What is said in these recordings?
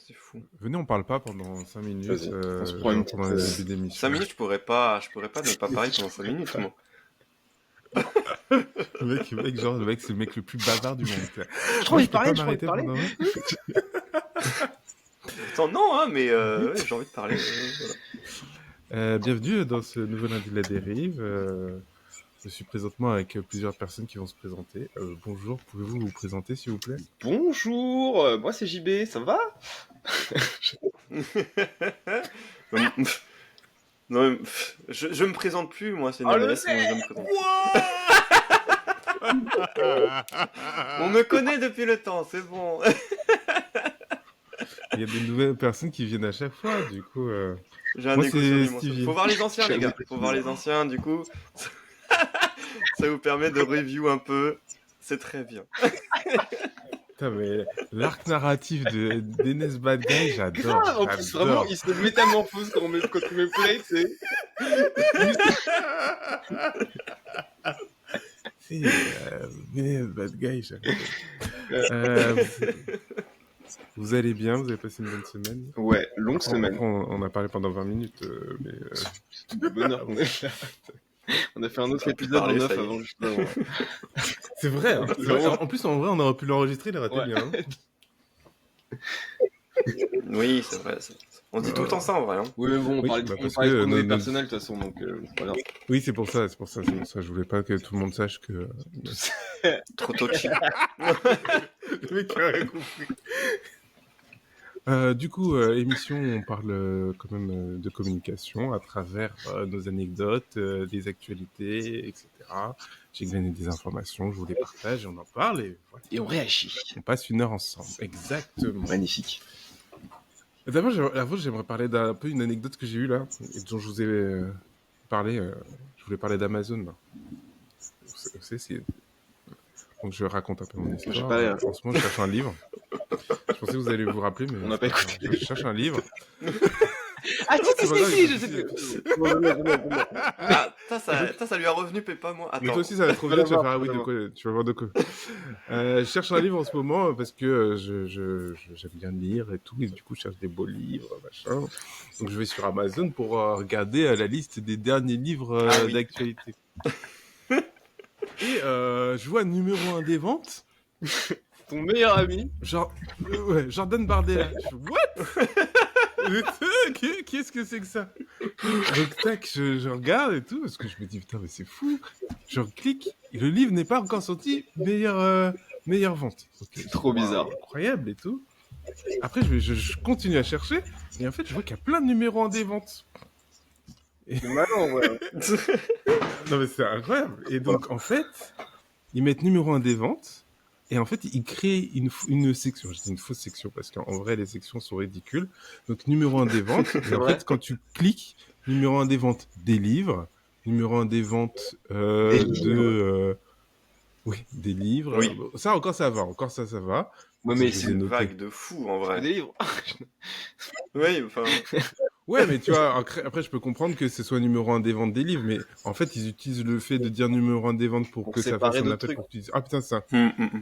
C'est fou. Venez, on parle pas pendant 5 minutes. Vas-y, on se prend une pendant petite, le début d'émission. 5 minutes, je pourrais pas ne pas parler pendant 5 minutes, moi. Le mec, c'est le mec le plus bavard du monde. Je trouve Moi, qu'il parlait, peux je pas trouve qu'il m'arrêter parlait. pendant Attends, non, hein, mais ouais, j'ai envie de parler. Voilà. bienvenue dans ce nouveau lundi de la dérive. Je suis présentement avec plusieurs personnes qui vont se présenter. Bonjour, pouvez-vous vous présenter s'il vous plaît? Bonjour, moi c'est JB, ça va? Non, mais, je me présente plus, moi, c'est Oh, le Nérès, moi, je me présente. On me connaît depuis le temps, c'est bon. Il y a des nouvelles personnes qui viennent à chaque fois, du coup. J'ai un Moi, écho c'est sur lui, moi. Stevie. Faut voir les anciens, les gars. Faut voir les anciens, du coup. Ça vous permet de review un peu. C'est très bien. Putain, mais l'arc narratif d'Enes Bad Guy, j'adore. Ah, en plus, vraiment, il se métamorphose quand on met play, c'est... C'est Enes Bad Guy, j'adore. Vous allez bien? Vous avez passé une bonne semaine? Ouais, longue semaine. On a parlé pendant 20 minutes, mais... De bonheur, on est là. On a fait un autre épisode en off avant, justement. C'est vrai, hein. En plus, en vrai, on aurait pu l'enregistrer, il aurait été bien. Hein. Oui, c'est vrai. On dit tout le temps ça, en vrai. Hein. Oui, mais bon, on Oui, parlait bah, de parce ton que données personnelles, de toute façon, donc voilà. Oui, c'est pour ça. Je voulais pas que tout le monde sache que... Trop touchy. Le mec a rien compris. Du coup, émission, on parle quand même de communication à travers nos anecdotes, des actualités, etc. J'ai gagné des informations, je vous les partage et on en parle et voilà. Et on réagit. On passe 1 heure ensemble. Exactement. Magnifique. D'abord, j'aimerais parler d'un peu une anecdote que j'ai eue là, et dont je vous ai parlé. Je voulais parler d'Amazon. Là. Vous savez, donc je raconte un peu mon histoire. En ce moment, je cherche un livre. Je pensais que vous alliez vous rappeler, mais on n'a pas écouté. Je cherche un livre. Ah, si, je sais plus. Ah, ça lui a revenu, mais pas moi. Attends. Mais toi aussi, ça va trop bien, tu vas faire, ah oui, de quoi, tu vas voir de quoi. Je cherche un livre en ce moment parce que j'aime bien lire et tout, et du coup, je cherche des beaux livres, machin. Donc, je vais sur Amazon pour regarder la liste des derniers livres d'actualité. Et je vois numéro 1 des ventes. Ton meilleur ami. Genre, ouais, Jordan Bardella. Je fais, what? Qu'est-ce que c'est que ça? Donc, tac, je regarde et tout, parce que je me dis, putain, mais c'est fou. Je clique, et le livre n'est pas encore sorti, meilleure vente. Okay, c'est trop bizarre. Incroyable et tout. Après, je continue à chercher, et en fait, je vois qu'il y a plein de numéros 1 des ventes. C'est malin, ouais. Non, mais c'est incroyable. Et donc, en fait, ils mettent numéro 1 des ventes, et en fait, ils créent une section. Je dis une fausse section, parce qu'en vrai, les sections sont ridicules. Donc, numéro 1 des ventes, et en fait, quand tu cliques, numéro 1 des ventes des livres, numéro 1 des ventes oui, des livres. Oui. Ça, encore, ça va. Ouais, mais c'est une vague de fou, en vrai. Des livres. Oui, enfin... Ouais, mais tu vois, après, je peux comprendre que ce soit numéro 1 des ventes des livres, mais en fait, ils utilisent le fait de dire numéro 1 des ventes pour que ça fasse un appel pour que tu dises, ah putain, ça.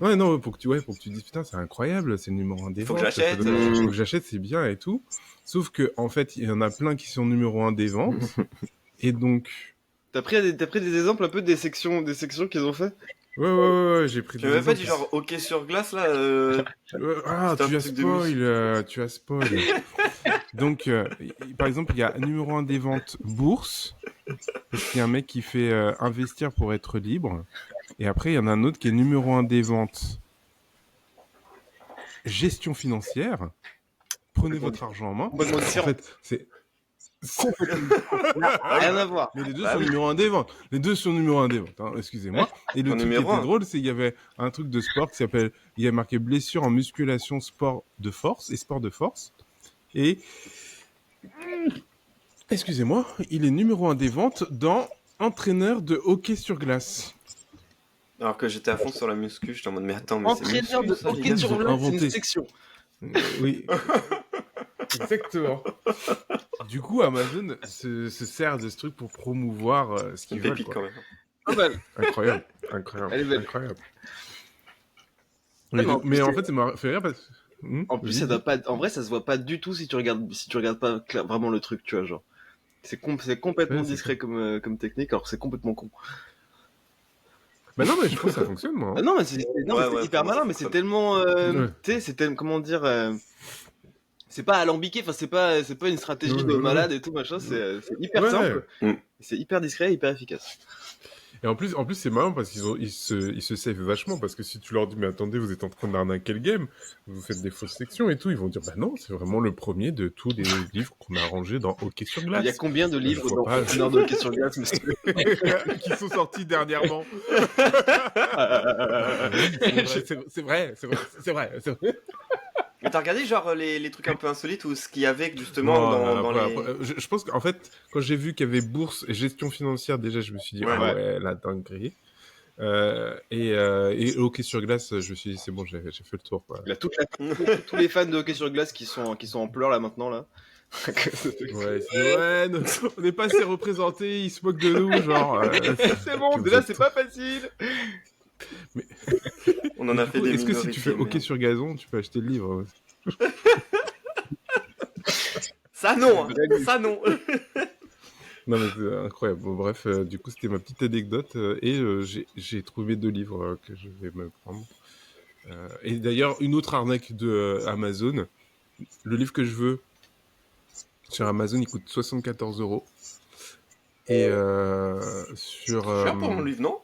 Ouais, non, pour que tu dises, putain, c'est incroyable, c'est le numéro 1 des ventes. Faut que j'achète. Faut que j'achète, c'est bien et tout. Sauf que, en fait, il y en a plein qui sont numéro 1 des ventes. Et donc. T'as pris des exemples un peu des sections qu'ils ont fait? Ouais, j'ai pris des exemples. Tu m'avais pas dit genre hockey sur glace là Ah, tu as spoil. Donc, par exemple, il y a numéro 1 des ventes bourse, parce qu'il y a un mec qui fait investir pour être libre. Et après, il y en a un autre qui est numéro 1 des ventes gestion financière. Prenez votre argent en main. En fait, c'est... Rien à voir. Mais les deux sont numéro 1 des ventes. Les deux sont numéro 1 des ventes, hein, excusez-moi. Et le truc qui était drôle, c'est qu'il y avait un truc de sport qui s'appelle... Il y a marqué blessure en musculation, sport de force et sport de force. Et... Excusez-moi, il est numéro 1 des ventes dans entraîneur de hockey sur glace. Alors que j'étais à fond sur la muscu, j'étais en mode mais attends, mais entraîneur de hockey sur glace, c'est une section. Oui. Exactement. Du coup, Amazon se sert de ce truc pour promouvoir ce qu'ils veulent. Quand même. Pas mal. Incroyable. Elle est belle. Incroyable. Mais en fait, ça m'a fait rire parce que... En plus, ça doit pas. En vrai, ça se voit pas du tout si tu regardes pas vraiment le truc, tu vois, genre. C'est complètement Ouais, c'est discret comme technique, alors que c'est complètement con. Bah non, mais je pense que ça fonctionne, moi. Ah non, mais c'est hyper pour moi, malin, ça mais c'est fonctionne. tellement. Ouais. Tu sais, c'est tellement. Comment dire. C'est pas alambiqué, enfin, c'est pas une stratégie Ouais, de ouais, malade et tout, machin, c'est hyper Ouais. simple, Mm. c'est hyper discret, hyper efficace. Et en plus, c'est marrant parce ils se savent vachement parce que si tu leur dis mais attendez, vous êtes en train d'arnaquer le game, vous faites des fausses sections et tout, ils vont dire bah non, c'est vraiment le premier de tous les livres qu'on a rangés dans Hockey sur Il y a glace. combien de livres vois dans pas. Conteneur de hockey sur glace, monsieur? qui sont sortis dernièrement. C'est vrai. Mais t'as regardé genre les trucs un peu insolites ou ce qu'il y avait justement Non, dans après, les... je pense qu'en fait, quand j'ai vu qu'il y avait bourse et gestion financière, déjà, je me suis dit, Ouais. ah ouais, la dinguerie. Et hockey sur glace, je me suis dit, c'est bon, j'ai fait le tour, quoi. Il y a tous les fans de hockey sur glace qui sont en pleurs là maintenant là. Ouais, non, on n'est pas assez représentés, ils se moquent de nous, genre. C'est bon, déjà c'est pas facile. On en a Du fait coup, des est-ce que si tu fais minorités, hockey mais- sur gazon, tu peux acheter le livre? Ça non, hein. Ça non. Non, mais c'est incroyable. Bon, bref, du coup, c'était ma petite anecdote. J'ai trouvé 2 livres que je vais me prendre. Et d'ailleurs, une autre arnaque de Amazon. Le livre que je veux sur Amazon, il coûte 74 €. Et sur. C'est cher pour un livre, non?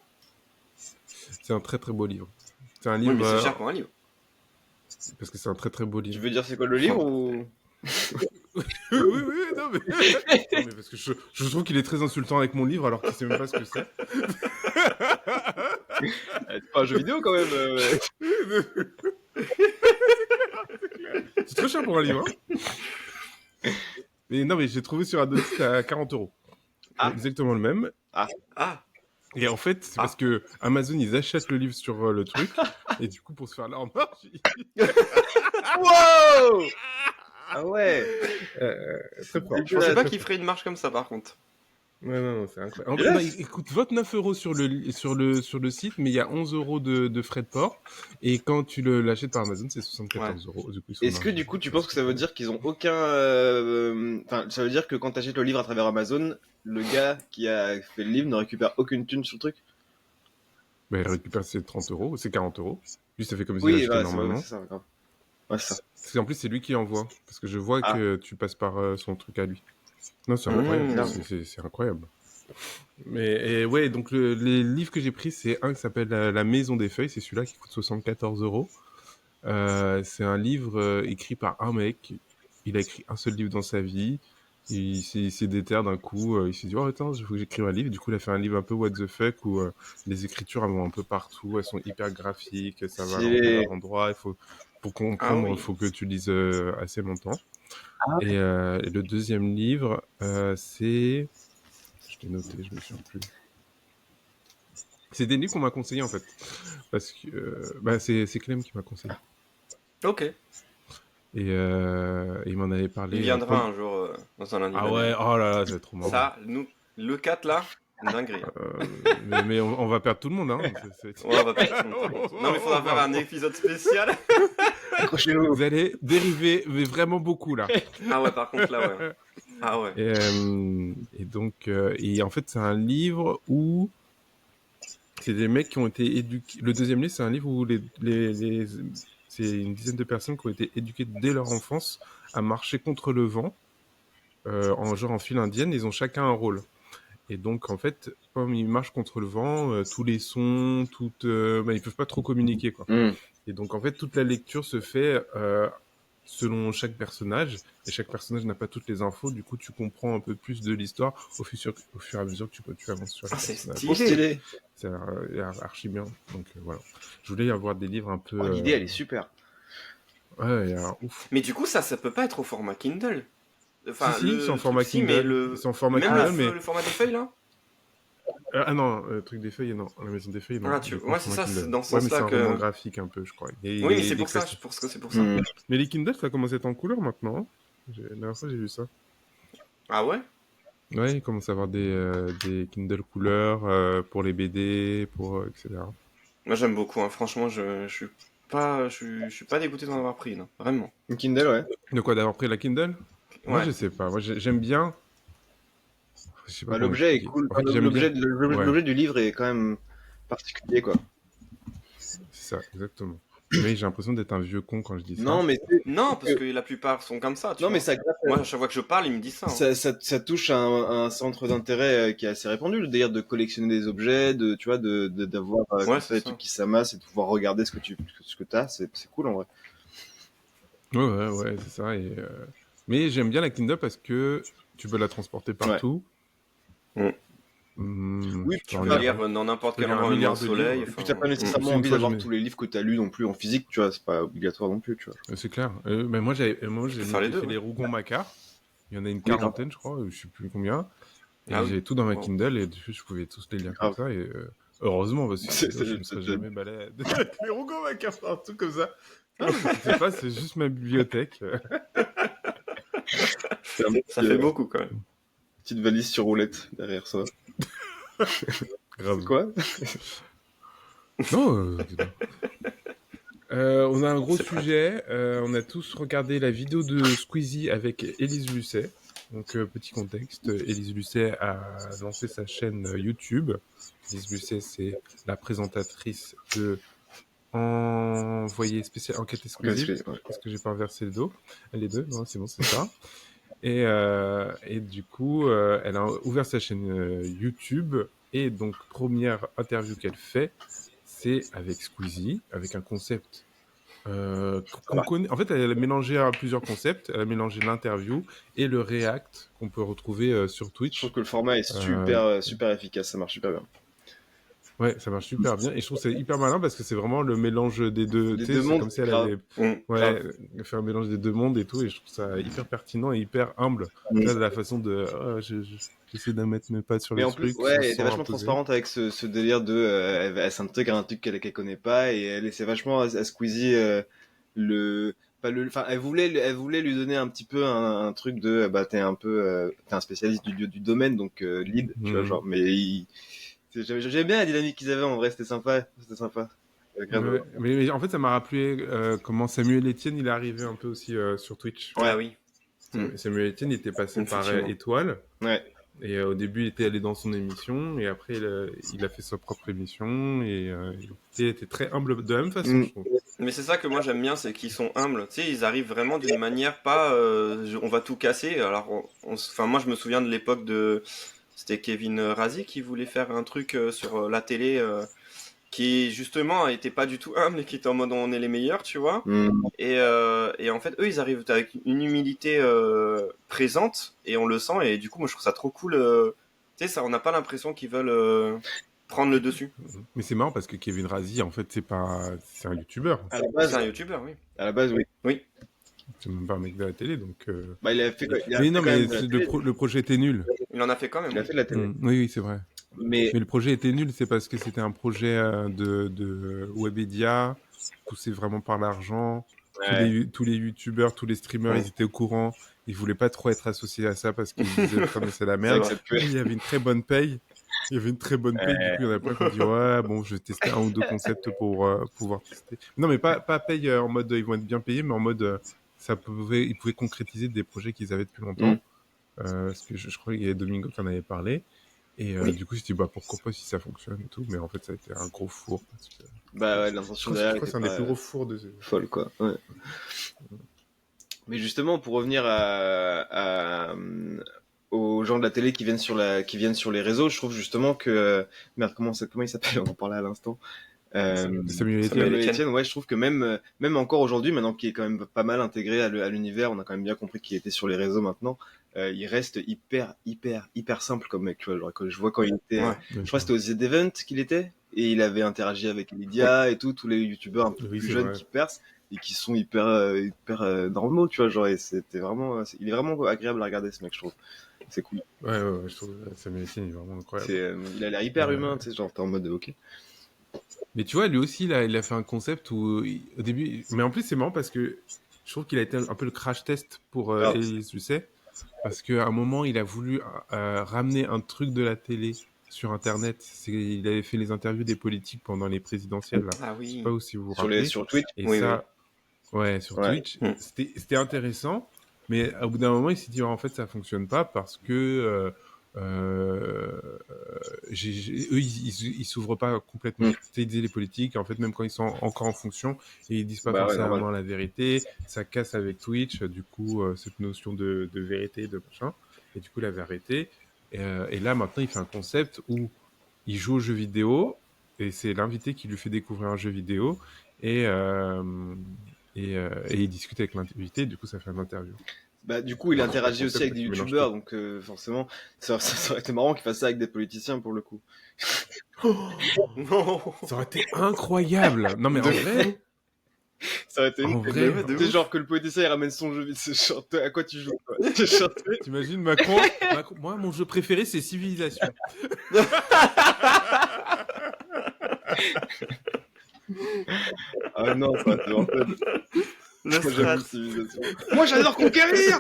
C'est un très très beau livre. C'est un Oui, livre. mais c'est cher pour un livre. Parce que c'est un très très beau Tu livre. veux dire c'est quoi le livre ou oui, non, mais. Non, mais parce que je trouve qu'il est très insultant avec mon livre alors qu'il sait même pas ce que c'est. c'est pas un jeu vidéo quand même C'est trop cher pour un livre. Hein. Et non, mais j'ai trouvé sur un site à 40 €. Ah. Exactement le même. Ah, Et en fait, c'est parce que Amazon, ils achètent le livre sur le truc. Et du coup, pour se faire leur marge, Wow. Ah ouais. très fort. je pensais pas qu'il ferait une marche comme ça par contre. Ouais, non, c'est incroyable. En fait, non, il coûte 29 € sur le site, mais il y a 11 € de frais de port. Et quand tu l'achètes par Amazon, c'est 74 €. Du coup, Est-ce que du coup tu penses que ça veut dire qu'ils ont aucun enfin ça veut dire que quand t'achètes le livre à travers Amazon, le gars qui a fait le livre ne récupère aucune thune sur le truc? Bah, il récupère ses 30 €, c'est 40 €. Lui, ça fait comme s'il Oui, achetait bah, normalement. c'est ça, grave. Ouais, c'est ça. Parce qu'en plus, c'est lui qui envoie. Parce que je vois que tu passes par son truc à lui. Non, c'est incroyable. Mmh. C'est incroyable. Mais ouais, donc les livres que j'ai pris, c'est un qui s'appelle La Maison des Feuilles. C'est celui-là qui coûte 74 €. C'est un livre écrit par un mec. Il a écrit un seul livre dans sa vie. Il s'est déterre d'un coup. Il s'est dit, oh attends, il faut que j'écrive un livre. Du coup, il a fait un livre un peu what the fuck où les écritures elles vont un peu partout. Elles sont hyper graphiques. Ça va à plusieurs endroits. Pour comprendre, il faut que tu lises assez longtemps. Et le deuxième livre, c'est... Je l'ai noté, je me souviens plus. C'est des livres qu'on m'a conseillé en fait. Parce que c'est Clem qui m'a conseillé. Ok. Et il m'en avait parlé. Il viendra un jour dans un lundi. Ah ouais, oh là là, ça va être trop marrant. Ça, le 4 là, dinguerie. Mais on va perdre tout le monde, hein. Ouais, on va perdre tout le monde, par contre. Non, mais il faudra faire un épisode spécial. Accrochez-vous. Vous allez dériver, mais vraiment beaucoup là. Ah ouais, par contre là, ouais. Ah ouais. Et donc, et en fait, c'est un livre où c'est des mecs qui ont été éduqués. Le deuxième livre, c'est un livre où c'est une dizaine de personnes qui ont été éduquées dès leur enfance à marcher contre le vent, en file indienne. Ils ont chacun un rôle. Et donc, en fait, comme ils marchent contre le vent, tous les sons, ils peuvent pas trop communiquer, quoi. Et donc, en fait, toute la lecture se fait selon chaque personnage, et chaque personnage n'a pas toutes les infos, du coup tu comprends un peu plus de l'histoire au fur et à mesure que tu avances sur les personnages. C'est stylé. C'est archi bien, donc voilà. Je voulais avoir des livres un peu... L'idée elle est super. Ouais, ouf. Mais du coup ça peut pas être au format Kindle. Enfin, si, c'est en format Kindle. Mais c'est en format même Kindle, mais... le format des feuilles là. Ah non, le truc des feuilles, non. La maison des feuilles, non. Ah, ouais, c'est ça, c'est dans ce sens-là mais c'est un que... roman graphique un peu, je crois. Oui, mais c'est pour ça, je pense que c'est pour ça. Mais les Kindle, ça commence à être en couleur maintenant. Hein. La dernière fois, j'ai vu ça. Ah ouais? Ouais, il commence à avoir des Kindle couleurs pour les BD, etc. Moi, j'aime beaucoup, hein. Franchement, je suis je suis pas dégoûté d'en avoir pris, là. Vraiment. Une Kindle, ouais. De quoi, d'avoir pris la Kindle? Moi, Ouais. je sais pas. Moi, j'aime bien. Je sais pas Bah, comment l'objet est expliquer. cool. En fait, Enfin, j'aime bien. Ouais. l'objet du livre est quand même particulier, quoi. C'est ça, exactement. Mais j'ai l'impression d'être un vieux con quand je dis ça. Non, mais Non, parce que la plupart sont comme ça, tu non, vois. mais ça, Moi, à chaque fois que je parle, ils me disent ça. Hein. ça touche à un centre d'intérêt qui est assez répandu, le délire de collectionner des objets, de, tu vois, d'avoir Ouais, comme ça c'est des ça. trucs qui s'amassent et de pouvoir regarder ce que t'as, c'est cool en vrai. Ouais, c'est ça. Mais j'aime bien la Kindle parce que tu peux la transporter partout. Mm. Oui, Tu Tu peux en peux lire. lire dans n'importe peux quel lire un endroit, même dans milliard le de soleil. livres. Et puis t'as pas nécessairement Aussi, une envie fois, d'avoir je me- tous les livres que t'as lus non plus en physique, tu vois, c'est pas obligatoire non plus, tu vois. C'est clair. Mais moi, j'ai faire les deux, fait les ouais. Rougon-Macquart. Il y en a une grave. quarantaine, je crois, je sais plus combien. Et Ah oui. j'ai tout dans ma Wow. Kindle et dessus, je pouvais tous les lire comme Grave. ça. Et heureusement, parce que C'est- sinon, je c'est- me serais c'est- jamais baladé avec les Rougon-Macquart partout comme ça. Non, mais c'est pas, c'est juste ma bibliothèque. C'est un Ça fait beaucoup, quand même. petite valise sur roulette derrière ça. Grave. C'est quoi? Non, on a un gros C'est sujet. On a tous regardé la vidéo de Squeezie avec Élise Lucet. Donc, petit contexte, Élise Lucet a lancé sa chaîne YouTube. Élise Lucet, c'est la présentatrice de Envoyé spécial enquête exclusive. Ouais. Est-ce que j'ai pas inversé les deux? Non, c'est bon, c'est ça. Et du coup, elle a ouvert sa chaîne YouTube. Et donc, première interview qu'elle fait, c'est avec Squeezie, avec un concept qu'on connaît. En fait, elle a mélangé plusieurs concepts. Elle a mélangé l'interview et le react qu'on peut retrouver sur Je Twitch. trouve que le format est super efficace, ça marche super bien. Ouais, ça marche super bien. Et je trouve que c'est hyper malin parce que c'est vraiment le mélange des deux. Des Tu sais, deux c'est mondes, comme si elle grave. avait Mm. ouais, fait un mélange des deux mondes et tout. Et je trouve ça hyper pertinent et hyper humble. Mm. Tu sais, de la façon de. J'essaie de mettre mes pattes sur Mais le en plus, truc. ouais, elle était sans vachement imposer. transparente avec ce délire de, elle s'intègre à un truc qu'elle connaît pas et elle essaie vachement à Squeezie enfin, elle voulait lui donner un petit peu un truc de, bah t'es un spécialiste du domaine donc lead, tu vois Mhm. genre, mais j'aimais bien la dynamique qu'ils avaient en vrai, c'était sympa. Ouais, mais en fait, ça m'a rappelé comment Samuel Etienne, il est arrivé un peu aussi sur Twitch. Ah oui. Samuel Etienne, il était passé par Effectivement. Étoile. Ouais. Et au début, il était allé dans son émission. Et après, il a fait sa propre émission. Et il était très humble de la même façon, Mm. je trouve. Mais c'est ça que moi j'aime bien, c'est qu'ils sont humbles. Tu sais, ils arrivent vraiment d'une manière pas. On va tout casser. Alors, enfin, moi je me souviens de l'époque de. C'était Kevin Razi qui voulait faire un truc sur la télé qui justement était pas du tout humble et qui était en mode on est les meilleurs, tu vois. Mm. Et en fait, eux ils arrivent avec une humilité présente et on le sent. Et du coup, moi je trouve ça trop cool. Tu sais, ça, on n'a pas l'impression qu'ils veulent prendre le dessus. Mais c'est marrant parce que Kevin Razi, en fait, c'est un youtubeur. À la C'est base, un youtubeur, oui. oui. C'est même pas un mec de la télé, donc. Bah, il a fait Mais non, quand mais même de la télé. le projet était nul. Il en a fait quand même. Il a fait de la télé. Oui, c'est vrai. Mais Mais le projet était nul, c'est parce que c'était un projet de Webedia, poussé vraiment par l'argent. ouais. Tous les youtubeurs, tous les streamers, Ouais. ils étaient au courant. Ils voulaient pas trop être associés à ça parce qu'ils disaient putain, mais c'est la C'est merde. vrai que ça pue. Il y avait une très bonne paye. Du coup, il y en a plein qui ont dit ouais, bon, je vais tester un ou deux concepts pour pouvoir tester. Non, mais pas paye en mode ils vont être bien payés, mais en mode ils pouvaient concrétiser des projets qu'ils avaient depuis longtemps. Parce que je crois qu'il y a Domingo qui en avait parlé. Et du coup, je dis, bah, pourquoi pas si ça fonctionne et tout. Mais en fait, ça a été un gros four. Parce que... Bah ouais, je l'intention crois derrière que c'est un était des plus gros fours de folle, quoi. Ouais. Mais justement, pour revenir aux gens de la télé qui viennent sur les réseaux, je trouve justement que merde, comment il s'appelle? On en parlait à l'instant. Samuel Samuel Etienne. Etienne. Ouais, je trouve que même encore aujourd'hui, maintenant qu'il est quand même pas mal intégré à l'univers, on a quand même bien compris qu'il était sur les réseaux maintenant. Il reste hyper simple comme mec, tu vois. Genre, je vois quand il était, Ouais. je crois que c'était aux The Event qu'il était, et il avait interagi avec Lydia et tous les youtubeurs un peu Oui, plus c'est jeunes vrai. qui percent et qui sont hyper normaux, tu vois. Genre, et c'était vraiment, il est vraiment agréable à regarder ce mec, je trouve. C'est cool. Ouais, je trouve Samuel Etienne est vraiment incroyable. Il a l'air hyper humain, tu sais, genre t'es en mode ok. Mais tu vois, lui aussi, il a fait un concept où, au début... Mais en plus, c'est marrant parce que je trouve qu'il a été un peu le crash test pour Élise Lucet. Parce qu'à un moment, il a voulu ramener un truc de la télé sur Internet. Il avait fait les interviews des politiques pendant les présidentielles. Là. Ah Je sais oui. pas si vous vous rappelez. Sur Twitch. Et Oui, ça, ouais, sur Ouais. Twitch, Mm. c'était intéressant. Mais au bout d'un moment, il s'est dit, en fait, ça fonctionne pas parce que eux, ils s'ouvrent pas complètement. Mm. Tu sais, ils disaient les politiques, en fait, même quand ils sont encore en fonction, et ils disent pas Bah ouais, forcément normal. la vérité, ça casse avec Twitch, du coup, cette notion de vérité, de machin, et du coup, il avait arrêté. Et là, maintenant, il fait un concept où il joue aux jeux vidéo, et c'est l'invité qui lui fait découvrir un jeu vidéo, et il discute avec l'invité, du coup, ça fait une interview. Bah, du coup, il interagit Un aussi avec concept des qui mélange youtubeurs, donc forcément, ça aurait été marrant qu'il fasse ça avec des politiciens pour le coup. Non. Ça aurait été incroyable. Non, mais en vrai, Ça aurait été En une- vrai, ouais, de Tu sais, ouf. genre que le politicien il ramène son jeu, c'est genre, toi, à quoi tu joues quoi Genre, t'imagines Macron, moi, mon jeu préféré, c'est Civilisation. Ah non, ça aurait été mortel. Le Moi, strat. j'avoue, civilisation. Moi j'adore conquérir.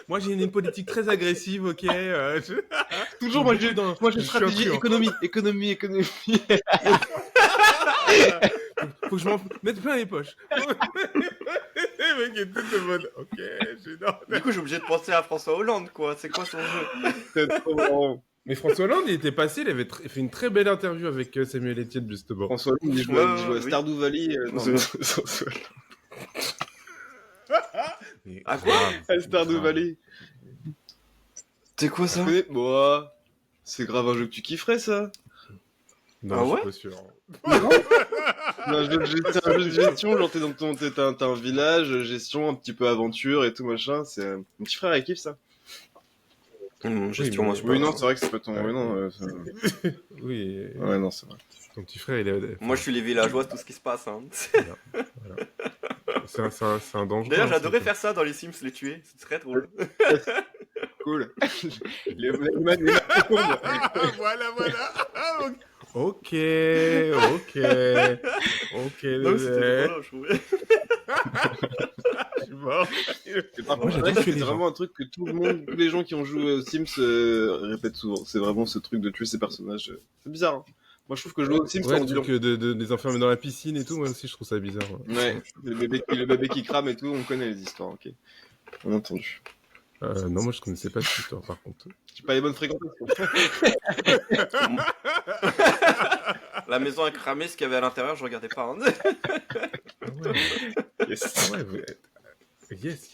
Moi, j'ai une politique très agressive, ok. Toujours moi j'ai dans... moi j'ai je suis un stratégie truand. économie. Faut que je m'en mette plein les poches. Le mec est tout de mode. Ok, j'adore. Du coup, je suis obligé de penser à François Hollande, quoi. C'est quoi son jeu? C'est trop marrant. Mais François Hollande, il était passé, il avait fait une très belle interview avec Samuel Etienne, justement. François Hollande, il joue Ouais, à oui. Stardew Valley. Non, Mais Ah, quoi grave, à Stardew grave. Valley. C'est quoi Tu ça? connais Moi, c'est grave un jeu que tu kifferais ça. Non, Ah je ouais suis pas sûr. C'est un jeu de gestion, genre t'es dans t'as un village, gestion, un petit peu aventure et tout machin. C'est mon petit frère il kiffe ça. Gestion, mais- moi, je sais Oui pas. non, c'est vrai que c'est pas ton. Ouais. Oui non. Oui, Ouais non, c'est vrai. ton petit frère, il est... Moi, je suis les villageois, tout ce qui se passe. Hein. C'est un danger. D'ailleurs, j'adorais faire ça dans les Sims, les tuer. C'est très drôle. Cool. les tombent. Voilà. Ok. Non, mais c'était drôle, je trouvais. Je suis mort. Par Moi, contre, j'adore c'est tuer les vraiment un truc que tout le monde, tous les gens qui ont joué aux Sims répètent souvent. C'est vraiment ce truc de tuer ces personnages. C'est bizarre. Hein. Moi, je trouve que jouer aux Sims, Ouais, c'est le dur. truc de les enfermer dans la piscine et tout, moi aussi, je trouve ça bizarre. Ouais, le bébé qui crame et tout, on connaît les histoires, ok. On a entendu. Non, moi, je connaissais pas cette histoire, par contre. J'ai pas les bonnes fréquentations. La maison a cramé, ce qu'il y avait à l'intérieur, je regardais pas. Hein. Ah ouais. Yes. Ah ouais, yes.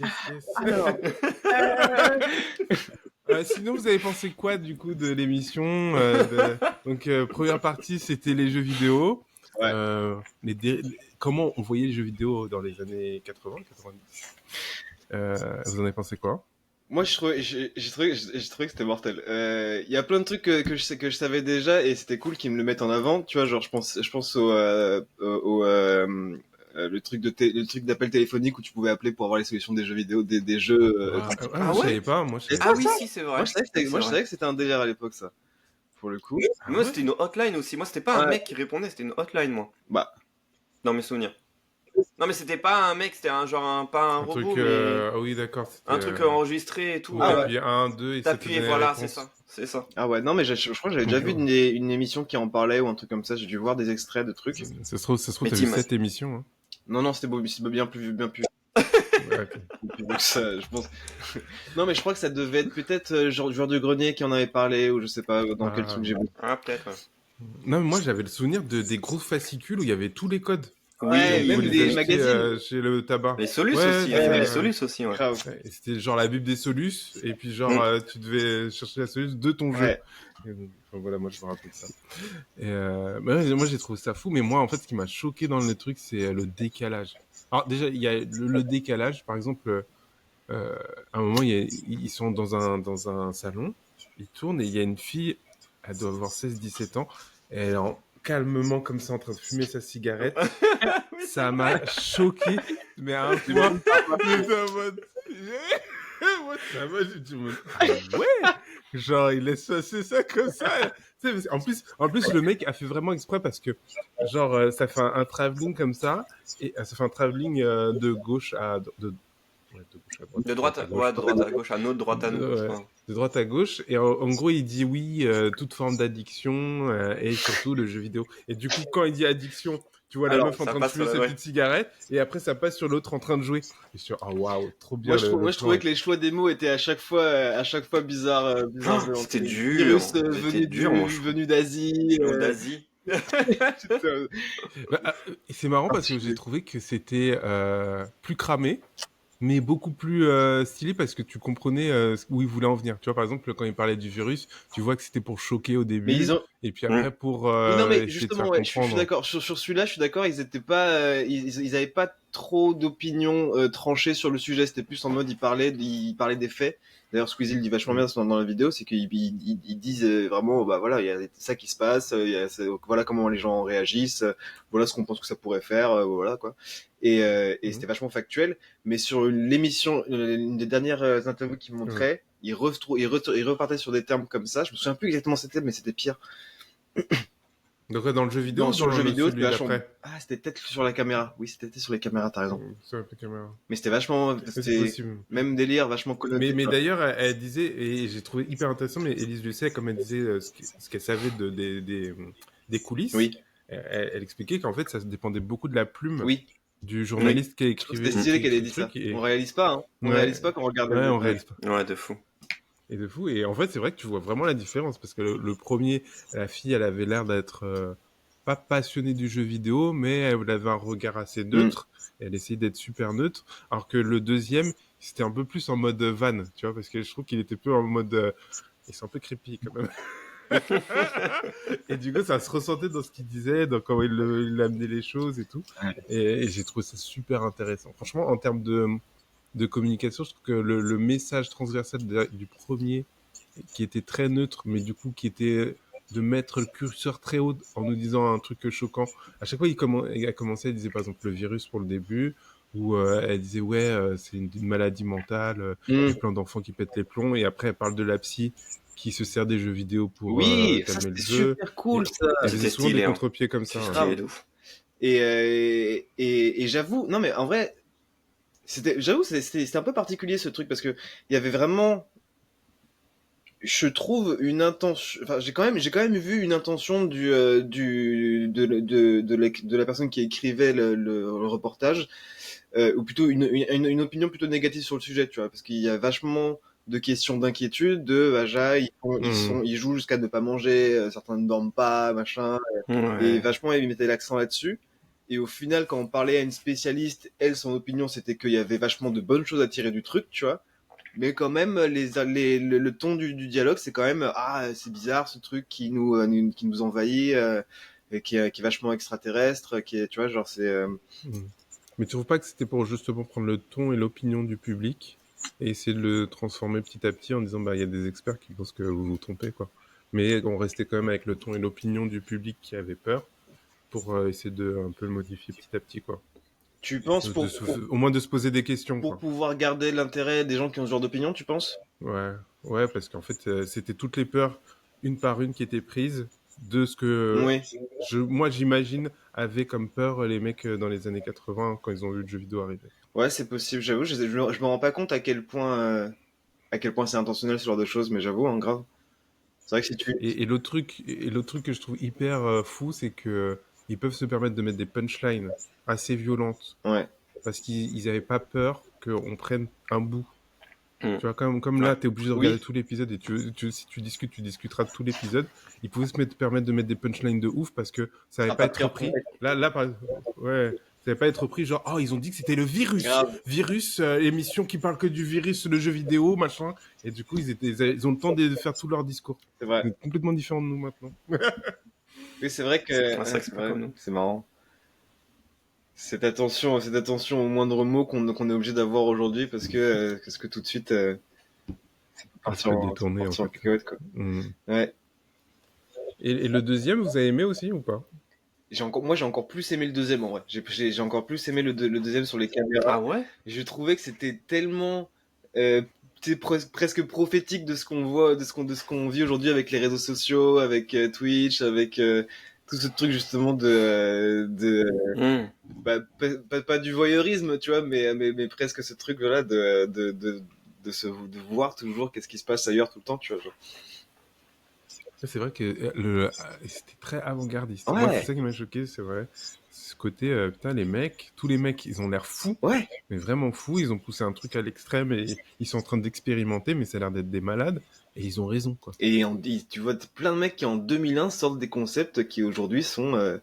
Alors, Sinon, vous avez pensé quoi, du coup, de l'émission Donc, première partie, c'était les jeux vidéo. Ouais. Comment on voyait les jeux vidéo dans les années 80, 90 Vous en avez pensé quoi? Moi, j'ai trouvé que c'était mortel. Il y a plein de trucs que je savais déjà et c'était cool qu'ils me le mettent en avant. Tu vois, genre, je pense le truc d'appel téléphonique où tu pouvais appeler pour avoir les solutions des jeux vidéo, des jeux. Ah Je ouais savais pas, moi, je savais Ah oui, si, c'est vrai. Moi, je savais que c'était un délire à l'époque, ça. Pour le coup. pas. Moi, c'était une hotline aussi. Moi, c'était pas un Ouais. mec qui répondait, c'était une hotline, moi. Bah. Dans mes souvenirs. Non, mais c'était pas un mec, c'était pas un Un robot, truc, mais ah oui, d'accord. c'était, un truc enregistré et tout. Où Ah ouais. t'appuyais 1, 2 et ça te T'appuyais, donnait voilà, la c'est réponse. ça. C'est ça. Ah ouais, non, mais je crois que j'avais déjà vu une émission qui en parlait ou un truc comme ça. J'ai dû voir des extraits de trucs. Ça se trouve, Mais t'as vu Tim, cette émission, hein. Non, c'était bien plus Ouais, ok. vieux que ça, je pense. Non, mais je crois que ça devait être peut-être genre Joueur du Grenier qui en avait parlé ou je sais pas dans quel Ah. truc j'ai vu. Ah, peut-être. Non, mais moi, j'avais le souvenir des gros fascicules où il y avait tous les codes. Ouais, Oui, même Faut les des acheter, magazines. chez le tabac. Les Solus Ouais, aussi, il y ouais, avait ouais. les Solus aussi, ouais. Grave. Ouais, et c'était genre la Bible des Solus, et puis genre, tu devais chercher la Solus de ton jeu. Ouais. Et donc, enfin, voilà, moi, je me rappelle ça. Et moi, j'ai trouvé ça fou, mais moi, en fait, ce qui m'a choqué dans le truc, c'est le décalage. Alors, déjà, il y a le décalage, par exemple, à un moment, ils sont dans un salon, ils tournent, et il y a une fille, elle doit avoir 16-17 ans, et elle est calmement comme ça en train de fumer sa cigarette. Ça m'a choqué, mais à un point, j'étais en mode... Moi, ça m'a, j'ai dit, ah ouais, genre, il laisse passer ça comme ça. Tu sais, en plus, le mec a fait vraiment exprès parce que, genre, ça fait un travelling comme ça, et ça fait un travelling de gauche à, Ouais, de gauche à droite. De droite, à gauche. ouais, de droite à gauche, à notre droite à nous. Ouais. Enfin, De droite à gauche. Et en gros, il dit oui, toute forme d'addiction et surtout le jeu vidéo. Et du coup, quand il dit addiction, tu vois la Alors, meuf en ça train de passe fumer sur sa la- ouais. petite cigarette et après ça passe sur l'autre en train de jouer. Et je suis oh waouh, trop bien le moi, je trouvais plan. que les choix des mots étaient à chaque fois bizarres, bizarres. Oh, c'était dur, Virus c'était dur, moi, je trouve. venu d'Asie. D'Asie. Bah, et c'est marrant parce que j'ai trouvé que c'était plus cramé, mais beaucoup plus stylé parce que tu comprenais où il voulait en venir. Tu vois, par exemple, quand il parlait du virus, tu vois que c'était pour choquer au Mais début, ils ont. et puis Mm. après pour Oui, non, mais essayer de justement, faire ouais, je suis comprendre. d'accord. Sur celui-là, je suis d'accord. Ils étaient pas, ils avaient pas trop d'opinions tranchées sur le sujet. C'était plus en mode, ils parlaient des faits. D'ailleurs, Squeezie le dit vachement bien dans la vidéo, c'est qu'ils disent vraiment, bah voilà, il y a ça qui se passe, voilà comment les gens réagissent, voilà ce qu'on pense que ça pourrait faire, voilà quoi. Et c'était vachement factuel. Mais sur l'émission, une des dernières interviews qu'il montrait, il repartait sur des termes comme ça. Je me souviens plus exactement c'était, mais c'était pire. Donc dans le jeu vidéo Non, ou sur dans le jeu vidéo, c'était celui vachement. d'après Ah, c'était peut-être sur la caméra. Oui, c'était peut-être sur les caméras, t'as raison. Sur la caméra. Mais c'était vachement, C'est c'était possible. même délire, vachement connoté. Mais quoi. d'ailleurs, elle disait, et j'ai trouvé hyper intéressant, mais Élise Lucet, comme elle disait ce qu'elle savait des coulisses, Oui, elle expliquait qu'en fait, ça dépendait beaucoup de la plume oui. du journaliste qui Je trouve que écrivait c'était stylé qui qu'elle ait écrit dit le ça. truc. Et... On réalise pas, hein. On Ouais. réalise pas quand on regarde. Ouais, on réalise pas. Ouais, de fou. Et de fou. Et en fait, c'est vrai que tu vois vraiment la différence, parce que le premier, la fille, elle avait l'air d'être pas passionnée du jeu vidéo, mais elle avait un regard assez neutre. Et elle essayait d'être super neutre. Alors que le deuxième, c'était un peu plus en mode van, tu vois, parce que je trouve qu'il était peu en mode... ils sont un peu creepy quand même. Et du coup, ça se ressentait dans ce qu'il disait, dans comment il amenait les choses et tout. Et j'ai trouvé ça super intéressant. Franchement, en termes de communication, je trouve que le message transversal du premier, qui était très neutre, mais du coup, qui était de mettre le curseur très haut en nous disant un truc choquant. À chaque fois, il a commencé, elle disait par exemple le virus pour le début, où elle disait ouais, c'est une maladie mentale, il y a plein d'enfants qui pètent les plombs, et après elle parle de la psy qui se sert des jeux vidéo pour Oui, ça calmer le c'était jeu. super cool ça. Elle faisait C'était souvent stylé, des hein. contre-pieds comme ça. C'est hein. stylé de ouf. Et j'avoue, non mais en vrai, j'avoue, c'était un peu particulier ce truc parce que il y avait vraiment, je trouve une intention. Enfin, j'ai quand même vu une intention de la personne qui écrivait le reportage, ou plutôt une opinion plutôt négative sur le sujet, tu vois, parce qu'il y a vachement de questions d'inquiétude, de Aja, ils jouent jusqu'à ne pas manger, certains ne dorment pas, machin, et Ouais. vachement ils mettaient l'accent là-dessus. Et au final, quand on parlait à une spécialiste, elle, son opinion, c'était qu'il y avait vachement de bonnes choses à tirer du truc, tu vois. Mais quand même, le ton du dialogue, c'est quand même ah c'est bizarre ce truc qui nous envahit, et qui est vachement extraterrestre, qui est tu vois genre c'est Mais tu trouves pas que c'était pour justement prendre le ton et l'opinion du public et essayer de le transformer petit à petit en disant bah il y a des experts qui pensent que vous vous trompez quoi. Mais on restait quand même avec le ton et l'opinion du public qui avait peur pour essayer de un peu le modifier petit à petit quoi. tu penses Au moins de se poser des questions pour quoi. pouvoir garder l'intérêt des gens qui ont ce genre d'opinion, tu penses? Ouais parce qu'en fait c'était toutes les peurs une par une qui étaient prises de ce que Oui. moi j'imagine avaient comme peur les mecs dans les années 80 quand ils ont vu le jeu vidéo arriver. Ouais, c'est possible, j'avoue, je me rends pas compte à quel point c'est intentionnel ce genre de choses, mais j'avoue, hein, grave. C'est vrai que si tu Et l'autre truc que je trouve hyper fou, c'est que ils peuvent se permettre de mettre des punchlines assez violentes ouais. parce qu'ils avaient pas peur qu'on prenne un bout. Mm. Tu vois, comme là, t'es obligé de regarder Oui. tout l'épisode et si tu discutes, tu discuteras de tout l'épisode. Ils pouvaient permettre de mettre des punchlines de ouf parce que ça allait Ah, pas pas être pire. repris. Là, par exemple, ouais, ça allait pas être repris genre, oh, ils ont dit que c'était le virus. Grave. Virus, émission qui parle que du virus, le jeu vidéo, machin. Et du coup, ils ont le temps de faire tout leur discours. C'est vrai. C'est complètement différent de nous maintenant. Oui, c'est vrai que C'est vrai que c'est pas comme nous. c'est marrant. Cette attention au moindre mot qu'on est obligé d'avoir aujourd'hui parce que tout de suite Ça peut détourner, en fait. cacahuète, quoi. Ouais. Et le deuxième, vous avez aimé aussi ou pas? Moi, j'ai encore plus aimé le deuxième en vrai. J'ai encore plus aimé le deuxième sur les caméras. Ah ouais? Je trouvais que c'était tellement presque prophétique de ce qu'on voit, de ce qu'on vit aujourd'hui avec les réseaux sociaux, avec Twitch, avec tout ce truc justement de Mmh. bah, pas du voyeurisme, tu vois, mais presque ce truc là de voir toujours qu'est-ce qui se passe ailleurs tout le temps, tu vois. Genre. C'est vrai que c'était très avant-gardiste. Moi, c'est Ouais, ça qui m'a choqué, c'est vrai. Ce côté, putain, tous les mecs, ils ont l'air fous, ouais. mais vraiment fous. Ils ont poussé un truc à l'extrême et ils sont en train d'expérimenter, mais ça a l'air d'être des malades. Et ils ont raison, quoi. Et tu vois plein de mecs qui en 2001 sortent des concepts qui aujourd'hui sont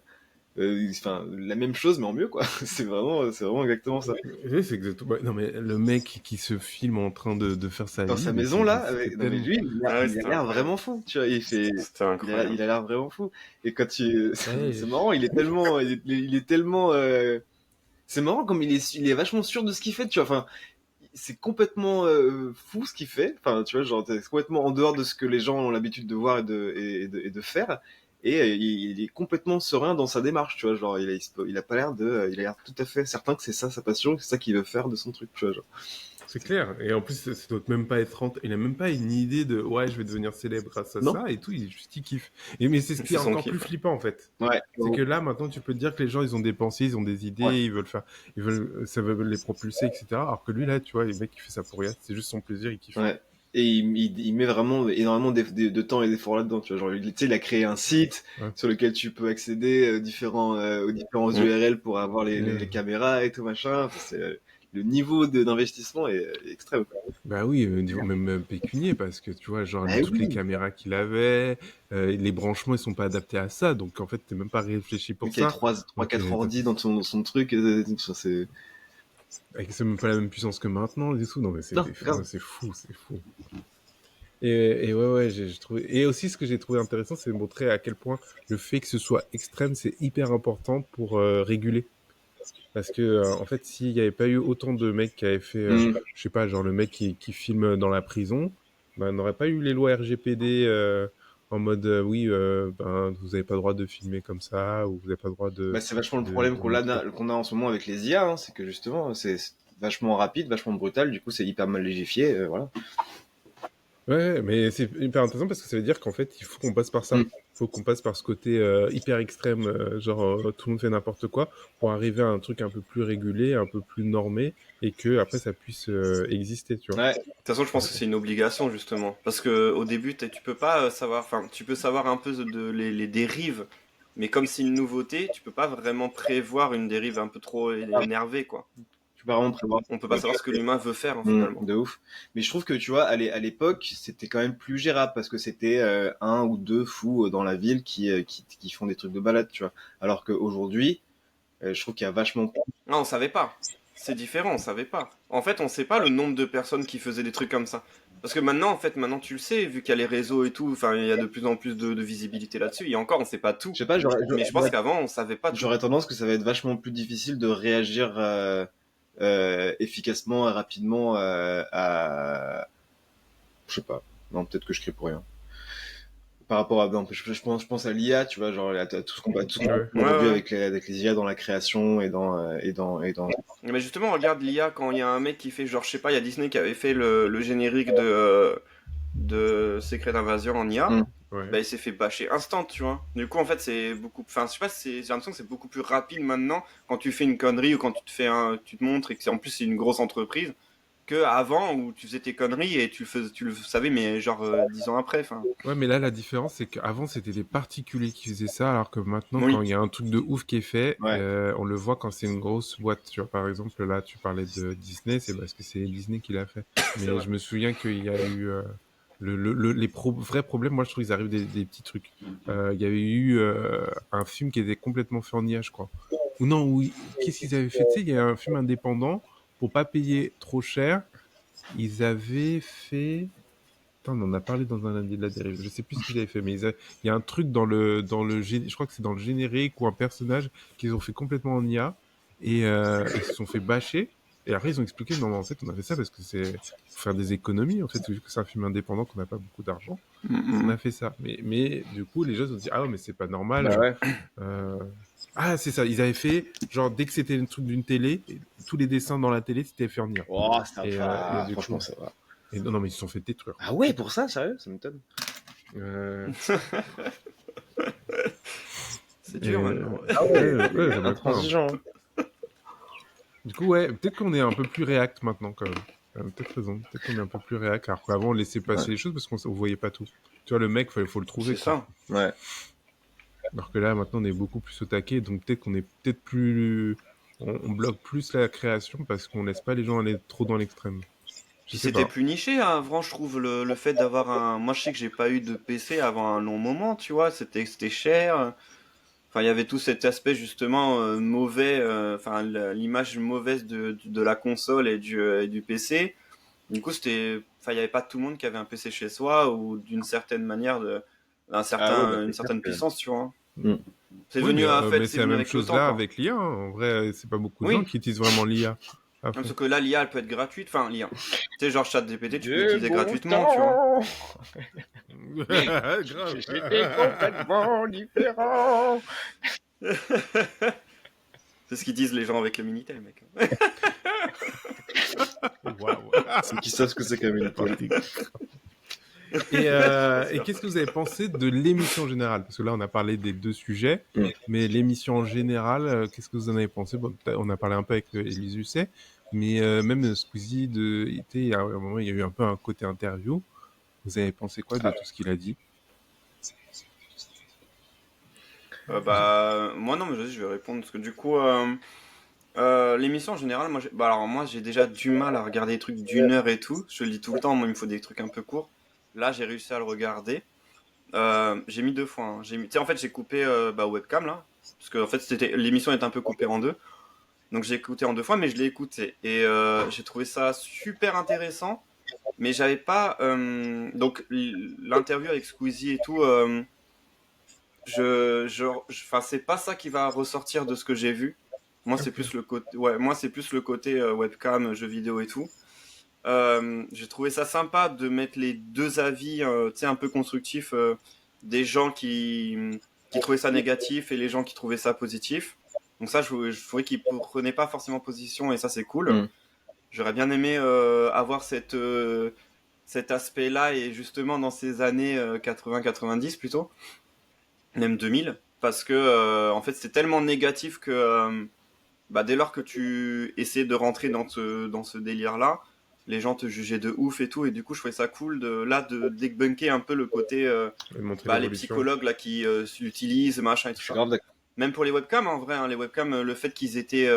enfin la même chose mais en mieux quoi. C'est vraiment exactement ça. Oui, c'est exactement. Non, mais le mec qui se filme en train de faire sa Dans vie, sa mais maison là, c'était non mais tellement. lui, Ah ouais, il a c'était l'air incroyable. vraiment fou, tu vois. C'était incroyable. Il a l'air vraiment fou. Et quand tu, Ouais, c'est marrant, il est tellement, c'est marrant comme il est vachement sûr de ce qu'il fait, tu vois. Enfin, c'est complètement fou ce qu'il fait. Enfin, tu vois, genre c'est complètement en dehors de ce que les gens ont l'habitude de voir et de faire. Et il est complètement serein dans sa démarche, tu vois. Genre, il a pas l'air il a l'air tout à fait certain que c'est ça sa passion, que c'est ça qu'il veut faire de son truc, tu vois. Genre. c'est clair. Et en plus, ça doit même pas être. Il a même pas une idée de ouais, je vais devenir célèbre grâce à Non? ça et tout. Il kiffe. Mais c'est ce qui C'est est son encore kiff. plus flippant en fait. Ouais. C'est que là, maintenant, tu peux te dire que les gens, ils ont des pensées, ils ont des idées, Ouais. ça veut les propulser, etc. Alors que lui, là, tu vois, le mec, il fait ça pour rien. C'est juste son plaisir, il kiffe. Ouais. Et il met vraiment énormément de temps et d'efforts là-dedans, tu vois. Genre, tu sais, il a créé un site Ouais. sur lequel tu peux accéder aux différents Mm. URL pour avoir Ouais. les caméras et tout machin. Enfin, le niveau d'investissement est extrême. Quoi. Bah oui, niveau même pécunier, parce que tu vois, genre, Bah toutes les oui. caméras qu'il avait, les branchements, ils sont pas adaptés à ça. Donc, en fait, t'es même pas réfléchi Le pour mec a ça. trois, Donc, 4 ordi dans son truc, c'est, c'est même pas la même puissance que maintenant, et tout. Non, mais non, grave. c'est fou, c'est fou. Et ouais, j'ai trouvé. Et aussi, ce que j'ai trouvé intéressant, c'est de montrer à quel point le fait que ce soit extrême, c'est hyper important pour réguler. Parce que, en fait, s'il n'y avait pas eu autant de mecs qui avaient fait, Mm. je sais pas, genre le mec qui filme dans la prison, ben, on n'aurait pas eu les lois RGPD en mode, oui, ben, vous n'avez pas le droit de filmer comme ça, ou vous n'avez pas le droit Bah, c'est vachement le problème de montrer. qu'on a en ce moment avec les IA, hein, c'est que justement, c'est vachement rapide, vachement brutal, du coup, c'est hyper mal légifié, voilà. Ouais, mais c'est hyper intéressant parce que ça veut dire qu'en fait, il faut qu'on passe par ça. Mm. Il faut qu'on passe par ce côté hyper extrême, genre tout le monde fait n'importe quoi, pour arriver à un truc un peu plus régulé, un peu plus normé, et que après ça puisse exister, tu vois. Ouais, De toute façon, je pense que c'est une obligation justement, parce que au début, tu peux pas savoir, enfin, tu peux savoir un peu les dérives, mais comme c'est une nouveauté, tu peux pas vraiment prévoir une dérive un peu trop énervée, quoi. tu peux vraiment prévoir. On peut pas savoir ce que l'humain veut faire hein, Mm, finalement. de ouf. Mais je trouve que tu vois, à l'époque, c'était quand même plus gérable parce que c'était un ou deux fous dans la ville qui font des trucs de balade, tu vois. Alors qu'aujourd'hui, je trouve qu'il y a vachement. Non, on savait pas. C'est différent, on savait pas. En fait, on sait pas le nombre de personnes qui faisaient des trucs comme ça. Parce que maintenant, en fait, maintenant tu le sais, vu qu'il y a les réseaux et tout, enfin, il y a de plus en plus de visibilité là-dessus. Et encore, on sait pas tout. Je sais pas, Mais je pense qu'avant, on savait pas tout. j'aurais tendance que ça va être vachement plus difficile de réagir efficacement et rapidement à. Je sais pas. Non, peut-être que je crie pour rien. Par rapport à, non, je pense à l'IA, tu vois, genre à tout ce qu'on va, tout ce qu'on a Ouais. aujourd'hui Ouais. avec les IA dans la création et dans. Mais justement, regarde l'IA quand il y a un mec qui fait, genre, je sais pas, il y a Disney qui avait fait le générique de Secret Invasion en IA. Mm. Ouais. Bah, il s'est fait bâcher instant, tu vois. Du coup, en fait, c'est beaucoup. Enfin, je sais pas, j'ai l'impression que c'est beaucoup plus rapide maintenant quand tu fais une connerie ou quand tu te montres et que en plus c'est une grosse entreprise que avant où tu faisais tes conneries et tu le savais, mais genre 10 ans après. Enfin, Ouais, mais là, la différence, c'est qu'avant, c'était des particuliers qui faisaient ça, alors que maintenant, oui. quand il y a un truc de ouf qui est fait, Ouais. on le voit quand c'est une grosse boîte. Tu vois, par exemple, là, tu parlais de Disney, c'est parce que c'est Disney qui l'a fait. Mais vrai. je me souviens qu'il y a eu vrais problèmes. Moi, je trouve qu'ils arrivent des petits trucs. Il y avait eu un film qui était complètement fait en IA, je crois. Ou non, oui. Qu'est-ce qu'ils avaient fait? Tu sais, il y a un film indépendant pour pas payer trop cher. Ils avaient fait. Putain, on en a parlé dans un lundi de la dérive. Je sais plus ce qu'ils avaient fait, mais il y a un truc je crois que c'est dans le générique ou un personnage qu'ils ont fait complètement en IA et ils se sont fait bâcher. Et après, ils ont expliqué, non, mais en fait, on a fait ça parce que c'est pour faire des économies. En fait, vu que c'est un film indépendant, qu'on n'a pas beaucoup d'argent, on a fait ça. Mais du coup, les gens se sont dit, ah ouais, mais c'est pas normal. Bah ouais. Ah, c'est ça. Ils avaient fait, genre, dès que c'était un truc d'une télé, tous les dessins dans la télé, c'était fait en IA. Oh, ça Et va. du Franchement, coup, ça va. et non, mais ils se sont fait détruire. Ah ouais, pour ça, sérieux, ça m'étonne. Euh, C'est dur maintenant. Ouais, d'accord. Intransigeant. Du coup, ouais, peut-être qu'on est un peu plus réact maintenant, quand même. Peut-être raison. Peut-être qu'on est un peu plus réact, alors qu'avant, on laissait passer les choses parce qu'on voyait pas tout. Tu vois, le mec, faut le trouver. C'est quoi. ça. Ouais. Alors que là, maintenant, on est beaucoup plus au taquet, donc peut-être qu'on est peut-être plus... On bloque plus la création parce qu'on laisse pas les gens aller trop dans l'extrême. Je Puis sais c'était pas. plus niché hein, avant, je trouve, le fait d'avoir un. Moi, je sais que j'ai pas eu de PC avant un long moment, tu vois, c'était cher. Enfin, il y avait tout cet aspect justement mauvais, enfin l'image mauvaise de la console et du PC. Du coup, enfin, il y avait pas tout le monde qui avait un PC chez soi ou d'une certaine manière Ah ouais, bah, une c'est clair certaine que... puissance, tu vois. Mm. C'est Oui, devenu en fait, mais c'est c'est la venu même avec le chose temps, là quoi. avec l'IA. Hein. En vrai, c'est pas beaucoup de gens Oui. qui utilisent vraiment l'IA à fond. Sauf que là, l'IA, elle peut être gratuite. Enfin, l'IA. Tu sais, genre ChatGPT, tu peux Du l'utiliser bon gratuitement, tu vois. Grave. J'étais complètement différent. C'est ce qu'ils disent les gens avec le Minitel, mec. Waouh. Ceux qui savent ce que c'est qu'un Minitel. Et qu'est-ce que vous avez pensé de l'émission en général? Parce que là, on a parlé des deux sujets, Mm. mais l'émission en général, qu'est-ce que vous en avez pensé? Bon, on a parlé un peu avec Élise Lucet, mais même Squeezie, il y a un moment, il y a eu un peu un côté interview. Vous avez pensé quoi de tout ce qu'il a dit? Bah, moi non, mais vas-y, je vais répondre parce que du coup, l'émission en général, moi j'ai déjà du mal à regarder des trucs d'1 heure et tout. Je le dis tout le temps, moi il me faut des trucs un peu courts. Là, j'ai réussi à le regarder. J'ai mis 2 fois. Hein. Tu sais, en fait, j'ai coupé webcam là, parce que en fait, l'émission est un peu coupée en deux. Donc j'ai écouté en 2 fois, mais je l'ai écouté et j'ai trouvé ça super intéressant. Mais j'avais pas donc l'interview avec Squeezie et tout. Enfin, c'est pas ça qui va ressortir de ce que j'ai vu. Moi, c'est plus le côté, ouais, moi, c'est plus le côté webcam, jeux vidéo et tout. J'ai trouvé ça sympa de mettre les deux avis, tu sais, un peu constructifs, des gens qui trouvaient ça négatif et les gens qui trouvaient ça positif. Donc ça, je trouvais qu'ils prenaient pas forcément position et ça, c'est cool. Mm. J'aurais bien aimé avoir cet aspect-là et justement dans ces années 80-90 plutôt même 2000, parce que en fait c'est tellement négatif que dès lors que tu essaies de rentrer dans ce délire-là, les gens te jugeaient de ouf et tout, et du coup je trouvais ça cool de débunker un peu le côté Et montrer les l'évolution. psychologues là qui l'utilisent, machin et tout Je suis ça. grave d'accord. Même pour les webcams en vrai, hein, les webcams, le fait qu'ils étaient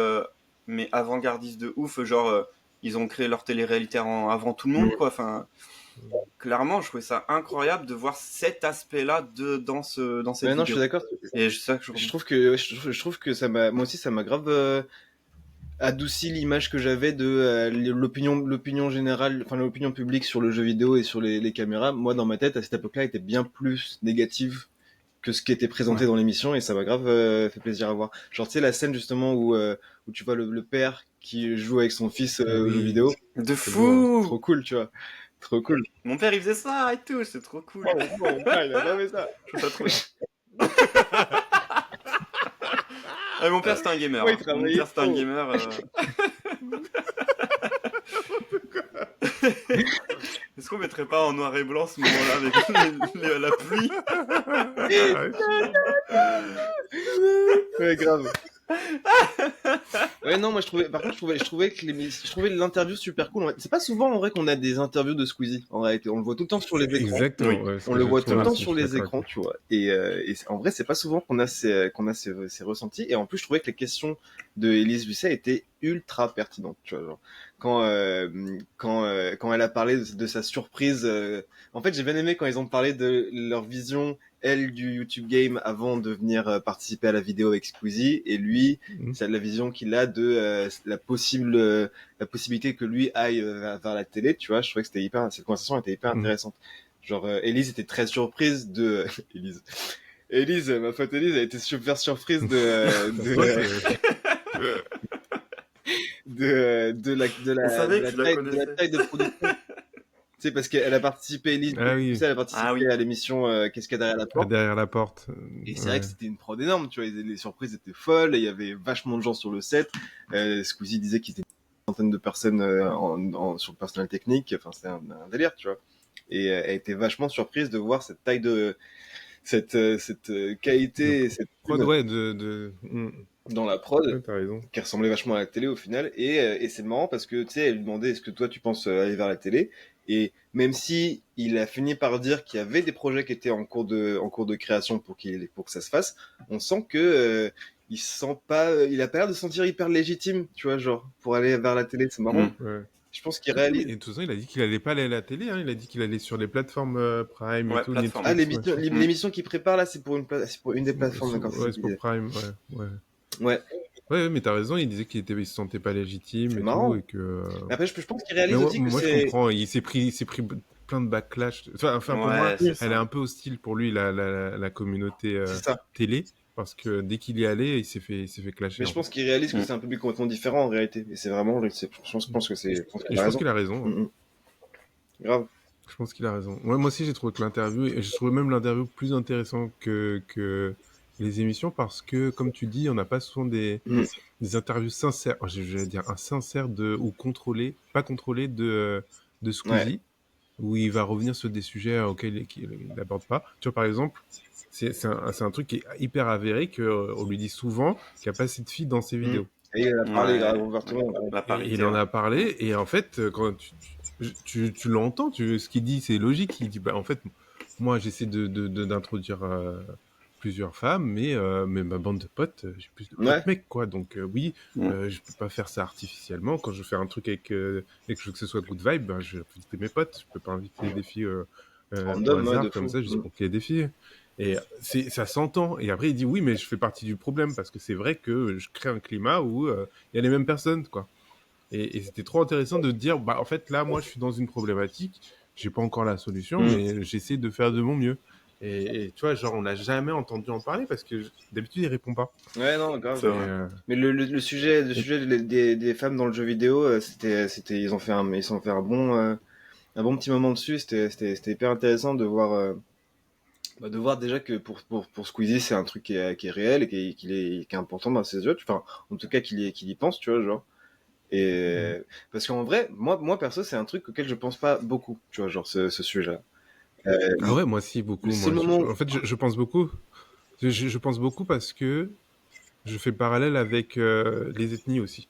mais avant-gardistes de ouf, genre ils ont créé leur télé-réalité avant tout le monde quoi, enfin clairement, je trouvais ça incroyable de voir cet aspect-là dans cette Mais non, vidéo. je suis d'accord. Et c'est ça que Je trouve que ça m'a, moi aussi, ça m'a grave adouci l'image que j'avais de l'opinion générale, enfin l'opinion publique sur le jeu vidéo et sur les caméras. Moi, dans ma tête, à cette époque-là, était bien plus négative que ce qui était présenté dans l'émission, et ça m'a grave fait plaisir à voir. Genre, tu sais, la scène justement où tu vois le père qui joue avec son fils au jeu Oui. vidéo. de C'est beau, hein. fou. Trop cool, tu vois. Trop cool. Mon père il faisait ça et tout, c'est trop cool. Mon père, il a pas fait ça. Je trouve ça trop bien. Ah, mon père c'était un gamer. Ouais, il Mon travaillait père c'était un trop. gamer. Est-ce qu'on mettrait pas en noir et blanc ce moment-là avec la pluie? Ouais, grave. Ouais, non, moi par contre, je trouvais que je trouvais l'interview super cool. C'est pas souvent en vrai qu'on a des interviews de Squeezie. En réalité, on le voit tout le temps sur les écrans. Exactement. Oui. Ouais, On le voit tout le temps aussi, sur je suis les d'accord écrans, avec tu vois. En vrai, c'est pas souvent qu'on a ces ressentis. Et en plus, je trouvais que les questions de Élise Lucet étaient ultra pertinentes, tu vois. Genre, quand elle a parlé de sa surprise, en fait, j'ai bien aimé quand ils ont parlé de leur vision, elle, du YouTube Game avant de venir participer à la vidéo avec Squeezie, et lui, Mhm. c'est la vision qu'il a de la possibilité que lui aille vers la télé, tu vois. Je trouvais que cette conversation était hyper Mhm. intéressante. Genre, Élise était très surprise de Élise, ma pote Élise a été super surprise On savait que tu la de la connaissais. taille de production. Tu sais, parce qu'elle a participé, Élise, Ah tu oui. sais, elle a participé Ah oui. à l'émission Qu'est-ce qu'il y a derrière la Ah, porte. derrière la porte. Et c'est vrai que c'était une prod énorme, tu vois, les surprises étaient folles, et il y avait vachement de gens sur le set. Squeezie disait qu'il était une centaine de personnes sur le personnel technique, enfin c'était un délire, tu vois. Et elle était vachement surprise de voir cette qualité, et cette Prod, plume ouais, dans la prod ouais, t'as raison. qui ressemblait vachement à la télé au final. Et c'est marrant parce que tu sais, elle lui demandait est-ce que toi tu penses aller vers la télé. Et même si il a fini par dire qu'il y avait des projets qui étaient en cours de création pour que ça se fasse, on sent que il se sent pas, il a pas l'air de se sentir hyper légitime, tu vois, genre pour aller vers la télé. C'est marrant. Ouais. Je pense qu'il Et réalise. de toute façon, il a dit qu'il allait pas aller à la télé, hein. Il a dit qu'il allait sur les plateformes Prime Ouais, et tout, plateforme. Ah, Netflix, machin. l'émission qu'il prépare là, c'est pour une des plateformes, d'accord. Ouais, c'est pour Prime, ouais. Ouais, Ouais, mais t'as raison, il disait il se sentait pas légitime c'est et marrant. tout, et que... Mais après, je pense qu'il Mais réalise aussi que moi, je c'est. comprends, il s'est pris plein de backlash. Enfin, pour Ouais, moi, c'est elle ça. est un peu hostile pour lui, la communauté C'est ça. télé, parce que dès qu'il y est allé, il s'est fait clasher. Mais je pense qu'il réalise que Mm. c'est un public complètement différent en réalité. Et c'est vraiment, je pense que je pense Et qu'il je a pense raison. qu'il a raison. Hein. Mm, mm. Grave. Je pense qu'il a raison. Ouais, moi aussi, j'ai trouvé que l'interview, et je trouvais même l'interview plus intéressant que les émissions, parce que, comme tu dis, on n'a pas souvent Mm. des interviews sincères, je vais dire un sincère ou contrôlé, pas contrôlé de Squeezie, où il va revenir sur des sujets auxquels il n'aborde pas. Tu vois, par exemple, c'est un truc qui est hyper avéré, qu'on lui dit souvent qu'il n'y a pas assez de filles dans ses vidéos. Et il a parlé Ouais. grave ouvertement. La Et parité. il en Ouais. a parlé, et en fait, quand tu l'entends, ce qu'il dit, c'est logique. Il dit, bah, en fait, moi, j'essaie d'introduire plusieurs femmes, mais ma bande de potes, j'ai plus de Ouais. potes mecs, quoi. Donc, oui, Mm. je peux pas faire ça artificiellement. Quand je fais un truc et que je veux que ce soit good vibe, ben, je vais inviter mes potes. Je peux pas inviter des filles au Random, ouais, hasard, de comme fou. ça, juste Mm. pour qu'il y ait des filles. Et ça s'entend. Et après, il dit, oui, mais je fais partie du problème, parce que c'est vrai que je crée un climat où il y a les mêmes personnes, quoi. Et c'était trop intéressant de dire, bah, en fait, là, moi, je suis dans une problématique. J'ai pas encore la solution, Mm. mais j'essaie de faire de mon mieux. Et tu vois, genre, on n'a jamais entendu en parler parce que d'habitude, il répond pas. Ouais, non, grave. C'est Et, vrai. Mais le sujet des femmes dans le jeu vidéo, ils ont fait un bon petit moment dessus. C'était hyper intéressant de voir déjà que pour Squeezie, c'est un truc qui est réel et qui est important dans ses yeux. Enfin, en tout cas, qu'il y pense, tu vois, genre. Et parce qu'en vrai, moi perso, c'est un truc auquel je pense pas beaucoup, tu vois, genre ce sujet-là. ah ouais, moi aussi, beaucoup. Le seul Moi, moment, en fait, je pense beaucoup. Je pense beaucoup parce que je fais le parallèle avec les ethnies aussi.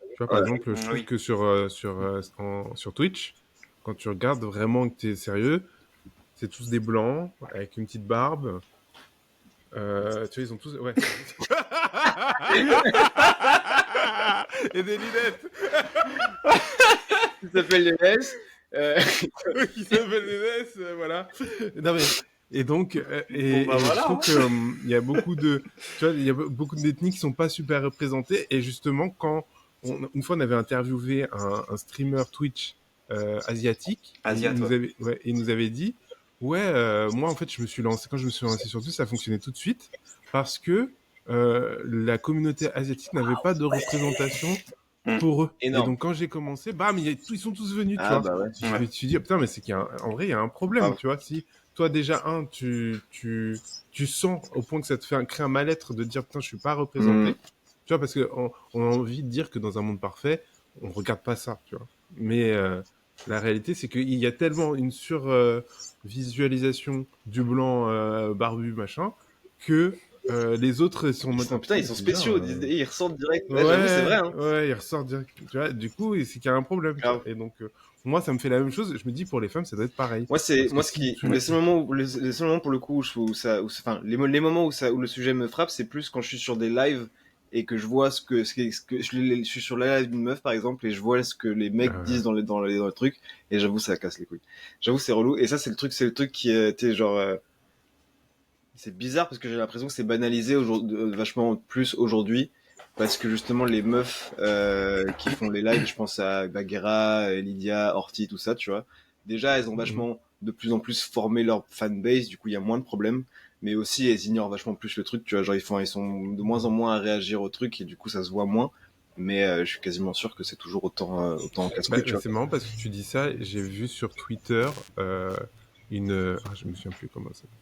Tu vois, par ouais, exemple, je trouve Oui. que sur Twitch, quand tu regardes vraiment que t'es sérieux, c'est tous des blancs avec une petite barbe. Tu vois, ils ont tous. Ouais. Et des lunettes. ça s'appelle les S. Qui s'appellent des S, voilà. Non, mais, et donc, Bon, bah, je voilà, trouve hein. que il y a beaucoup de, tu vois, il y a beaucoup d'ethnies qui sont pas super représentées. Et justement, une fois on avait interviewé un streamer Twitch asiatique, il nous avait dit, ouais, moi en fait, quand je me suis lancé sur Twitch, ça fonctionnait tout de suite parce que la communauté asiatique n'avait pas de représentation pour eux. Énorme. Et donc quand j'ai commencé, bam, ils sont tous venus, tu Ah vois. bah ouais. Je me suis dit, oh, putain, mais c'est en vrai, il y a un problème, Ah. tu vois. Si toi, déjà, tu sens au point que ça te crée un mal-être de dire, putain, je suis pas représenté. Mm. Tu vois, parce que on a envie de dire que dans un monde parfait, on regarde pas ça, tu vois. Mais la réalité, c'est qu'il y a tellement une visualisation du blanc barbu, machin, que les autres sont en mode, Putain, ils sont c'est bizarre, spéciaux, ils ressortent direct. Ouais, Ouais, j'avoue, c'est vrai. Hein. ouais, il ressort direct. Tu vois, du coup, c'est qu'il y a un problème. Tu vois. Grave. Et donc, moi, ça me fait la même chose. Je me dis, pour les femmes, ça doit être pareil. Moi, Parce que ce si qui, tu- les seuls moments pour le coup enfin, les moments où le sujet me frappe, c'est plus quand je suis sur des lives et que je vois ce que je suis sur la live d'une meuf par exemple et je vois ce que les mecs Ah ouais. disent dans le truc et j'avoue ça casse les couilles. J'avoue c'est relou et ça c'est le truc qui était genre c'est bizarre parce que j'ai l'impression que c'est banalisé vachement plus aujourd'hui parce que justement les meufs qui font les lives, je pense à Bagheera, Lydia, Horty, tout ça, tu vois. Déjà elles ont vachement de plus en plus formé leur fanbase, du coup il y a moins de problèmes. Mais aussi elles ignorent vachement plus le truc, tu vois, genre ils sont de moins en moins à réagir au truc et du coup ça se voit moins. Mais je suis quasiment sûr que c'est toujours autant casse-couille, tu vois. C'est marrant parce que tu dis ça. J'ai vu sur Twitter je me souviens plus comment ça s'appelle.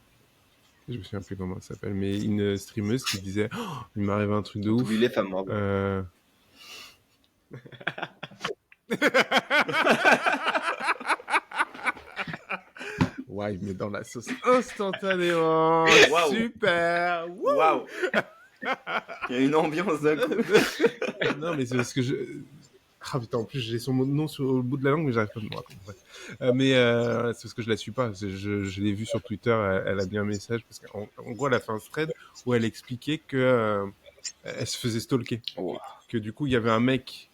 Je me souviens plus comment ça s'appelle, mais une streameuse qui disait, oh, il m'arrive un truc de ouf. Oublie les femmes, bravo. Wow. Ah, il met dans la sauce instantanément. Waouh. Super. Wouh. Waouh. Il y a une ambiance d'un coup. Non, mais c'est parce que je... Ah putain, en plus j'ai son nom sur le bout de la langue, mais j'arrive pas à me rappeler. Bref. C'est parce que je la suis pas. Je l'ai vu sur Twitter, elle a mis un message, parce qu'en gros, elle a fait un thread où elle expliquait que elle se faisait stalker. Oh. Que du coup, il y avait un mec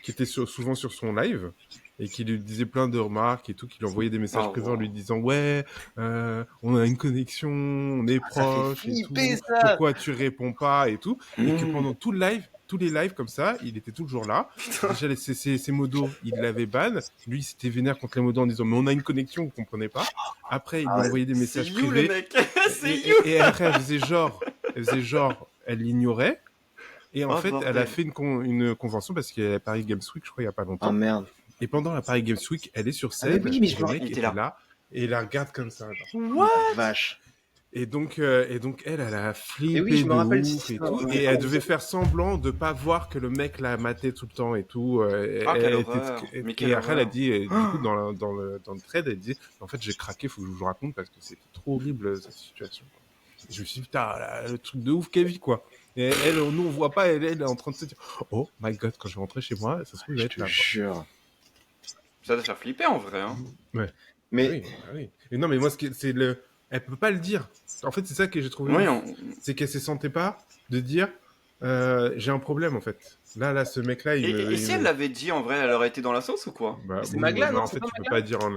qui était souvent sur son live et qui lui disait plein de remarques et tout, qui lui envoyait des messages privés en lui disant ouais, on a une connexion, on est Ça fait proches et tout, flipper, ça. pourquoi tu réponds pas et tout, et que pendant tout le live, tous les lives comme ça, il était toujours là. Déjà, ses modos, il l'avait ban. Lui, il s'était vénère contre les modos en disant mais on a une connexion, vous comprenez pas. Après, il lui envoyait des messages C'est you, privés. le mec. C'est Et, you. et après, elle faisait genre, elle l'ignorait. Et en Oh, fait, bordel. elle a fait une convention parce qu'il y a la Paris Games Week, je crois, il y a pas longtemps. Ah merde. Et pendant la Paris Games Week, elle est sur scène. Ah oui, mais je le me mec rappelle. était là. Et il la regarde comme ça. Genre. What? Vache. Et donc, elle a flippé Et oui, je me de rappelle ouf cette et histoire, tout. ouais. Et elle devait faire semblant de pas voir que le mec la matait tout le temps et tout. Ah, quelle horreur. Mais quelle et après, elle a horreur. dit, du coup, dans le thread, elle dit, en fait, j'ai craqué, faut que je vous raconte parce que c'était trop horrible, cette situation. Et je me suis dit, putain, le truc de ouf qu'elle vit, quoi. Et elle, nous, on voit pas, elle est en train de se dire, oh my god, quand je vais rentrer chez moi, ça se trouve, je vais Je être te là, quoi. jure. Ça doit faire flipper en vrai. Hein. Mais Oui, oui. Et non, mais moi, c'est elle peut pas le dire. En fait, c'est ça que j'ai trouvé. Oui, ouf. C'est qu'elle se sentait pas de dire, j'ai un problème, en fait. Là, ce mec-là, Et si elle l'avait dit en vrai, elle aurait été dans la sauce ou quoi? Bah, C'est oui, Magla, mais non, en c'est fait, pas tu peux Magla pas dire en...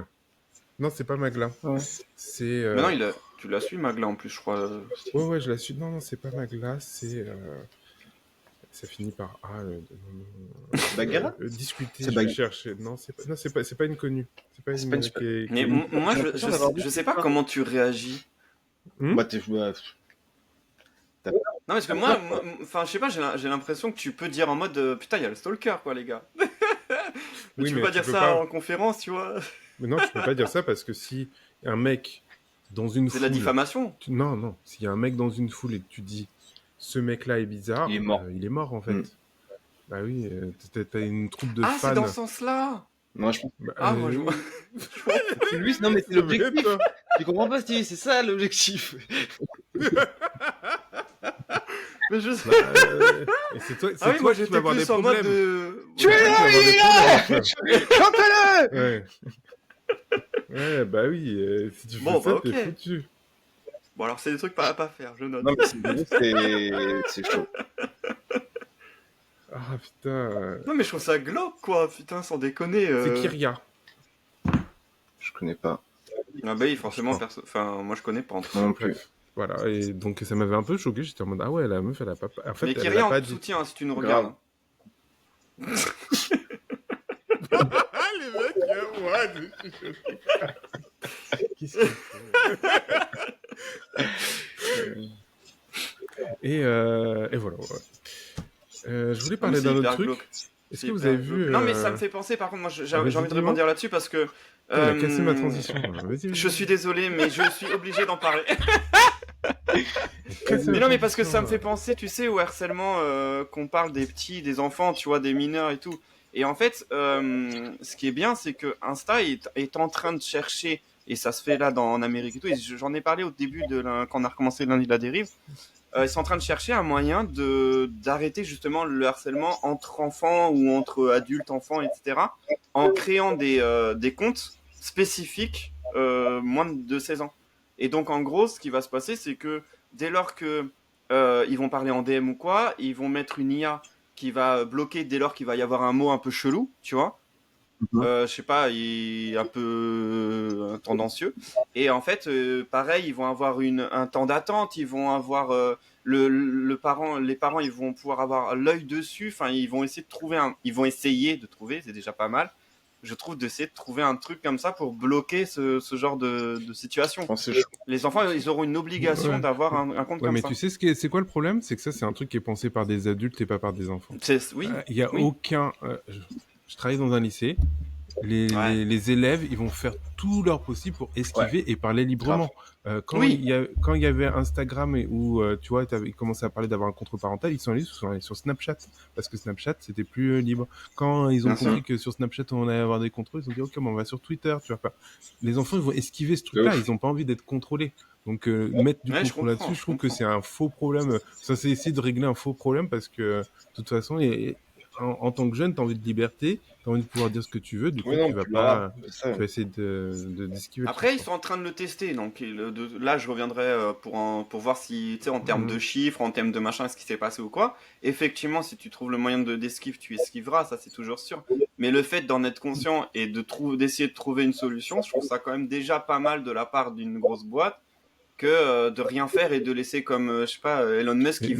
Non, c'est pas Magla. Ouais. C'est... Mais non, tu l'as su, Magla, en plus, je crois. Ouais, je la suis. Non, c'est pas Magla, c'est... Ça finit par A. Bagheera discuter, C'est je vais Bagheera. chercher. Non, c'est pas une connue. C'est pas C'est une... pas une- qui est- Mais qui est- moi, J'ai l'impression d'avoir je vu sais pas ça. comment tu réagis. Hmm. bah, t'es. Bah, Non, parce que moi, enfin, je sais pas, j'ai l'impression que tu peux dire en mode putain, il y a le stalker, quoi, les gars. Mais Oui, tu peux mais pas tu dire peux ça pas. en conférence, tu vois. Mais non, tu peux pas dire ça parce que si un mec dans une C'est de la foule... diffamation. Non, s'il y a un mec dans une foule et que tu dis ce mec-là est bizarre, Il est mort. il est mort en fait. Mm. Bah oui, t'as une troupe de Ah, fans. c'est dans ce sens-là. moi, je pense Bah, Ah, moi, je oui. que c'est lui. Non, mais c'est Ça m'aide, l'objectif. toi. Tu comprends pas, Stevie, c'est ça l'objectif. Mais je sais. Bah, et c'est toi, Ah oui, moi, qui vas j'étais avoir des plus en mode problèmes. de. Tu es Ouais, là, tu vas il est avoir là. des problèmes. Chante-le. Ouais. Ouais, bah oui, si tu fais Bon, ça, bah, t'es ok. foutu. Bon, alors, c'est des trucs pas à pas faire, je note. Non, mais c'est chaud. Ah putain. Non, mais je trouve ça glauque, quoi. Putain, sans déconner. C'est Kyria. Je connais pas. Ah, bah oui, forcément, enfin, moi, je connais pas. En tout cas. Non plus. Bref. Voilà, et donc ça m'avait un peu choqué, j'étais en mode, ah ouais, la meuf, elle a pas... En fait, Mais elle Kyria, a on pas te dit... soutient si tu nous Grave. regardes. Ah, les mecs, ouais, qu'est-ce qu'ils font et voilà. Ouais. Je voulais parler C'est d'un autre hyper truc. glauque. Est-ce C'est que vous hyper avez vu... glauque. Non, mais ça me fait penser, par contre, moi, j'ai Vas-y, envie de dis-moi. rebondir là-dessus parce que. Elle a cassé ma transition. Vas-y, Je suis désolé, mais je suis obligé d'en parler. Cassé ma Mais non, mais parce que ça me fait transition. penser, tu sais, au harcèlement, qu'on parle des petits, des enfants, tu vois, des mineurs et tout. Et en fait, ce qui est bien, c'est que Insta est en train de chercher, et ça se fait là en Amérique et tout, et j'en ai parlé au début quand on a recommencé lundi de la dérive, ils sont en train de chercher un moyen d'arrêter justement le harcèlement entre enfants ou entre adultes, enfants, etc. en créant des comptes spécifiques moins de 16 ans. Et donc en gros, ce qui va se passer, c'est que dès lors que ils vont parler en DM ou quoi, ils vont mettre une IA qui va bloquer dès lors qu'il va y avoir un mot un peu chelou, tu vois. Je sais pas, il est un peu tendancieux. Et en fait, pareil, ils vont avoir un temps d'attente, ils vont avoir les parents, ils vont pouvoir avoir l'œil dessus. Enfin, ils vont essayer de trouver, c'est déjà pas mal. Je trouve d'essayer de trouver un truc comme ça pour bloquer ce genre de situation. Je pense que c'est chaud. Les enfants, ils auront une obligation Ouais. d'avoir un compte Ouais, comme mais ça. tu sais c'est quoi le problème? C'est que ça, c'est un truc qui est pensé par des adultes et pas par des enfants. Oui. Il y a oui. aucun... je travaille dans un lycée, Ouais. les élèves, ils vont faire tout leur possible pour esquiver et parler librement. Quand Oui. quand il y avait Instagram où tu vois, ils commençaient à parler d'avoir un contrôle parental, ils sont allés sur Snapchat parce que Snapchat c'était plus libre. Quand ils ont Bien sûr. compris que sur Snapchat on allait avoir des contrôles, ils ont dit ok, on va sur Twitter, tu vois pas. Les enfants ils vont esquiver ce truc-là, ils ont pas envie d'être contrôlés. Donc mettre du Ouais, je contrôle comprends, là-dessus, je je trouve que comprends. c'est un faux problème. Ça c'est essayer de régler un faux problème parce que de toute façon, en tant que jeune, t'as envie de liberté, t'as envie de pouvoir dire ce que tu veux, du Oui, coup non, tu vas tu l'auras. pas, C'est ça. tu vas essayer d'esquiver le truc. Après, ils sont en train de le tester, donc là, je reviendrai pour voir si, tu sais, en termes de chiffres, en termes de machin, ce qui s'est passé ou quoi. Effectivement, si tu trouves le moyen d'esquive, tu esquiveras, ça c'est toujours sûr. Mais le fait d'en être conscient et d'essayer de trouver une solution, je trouve ça quand même déjà pas mal de la part d'une grosse boîte que de rien faire et de laisser comme, je sais pas, Elon Musk qui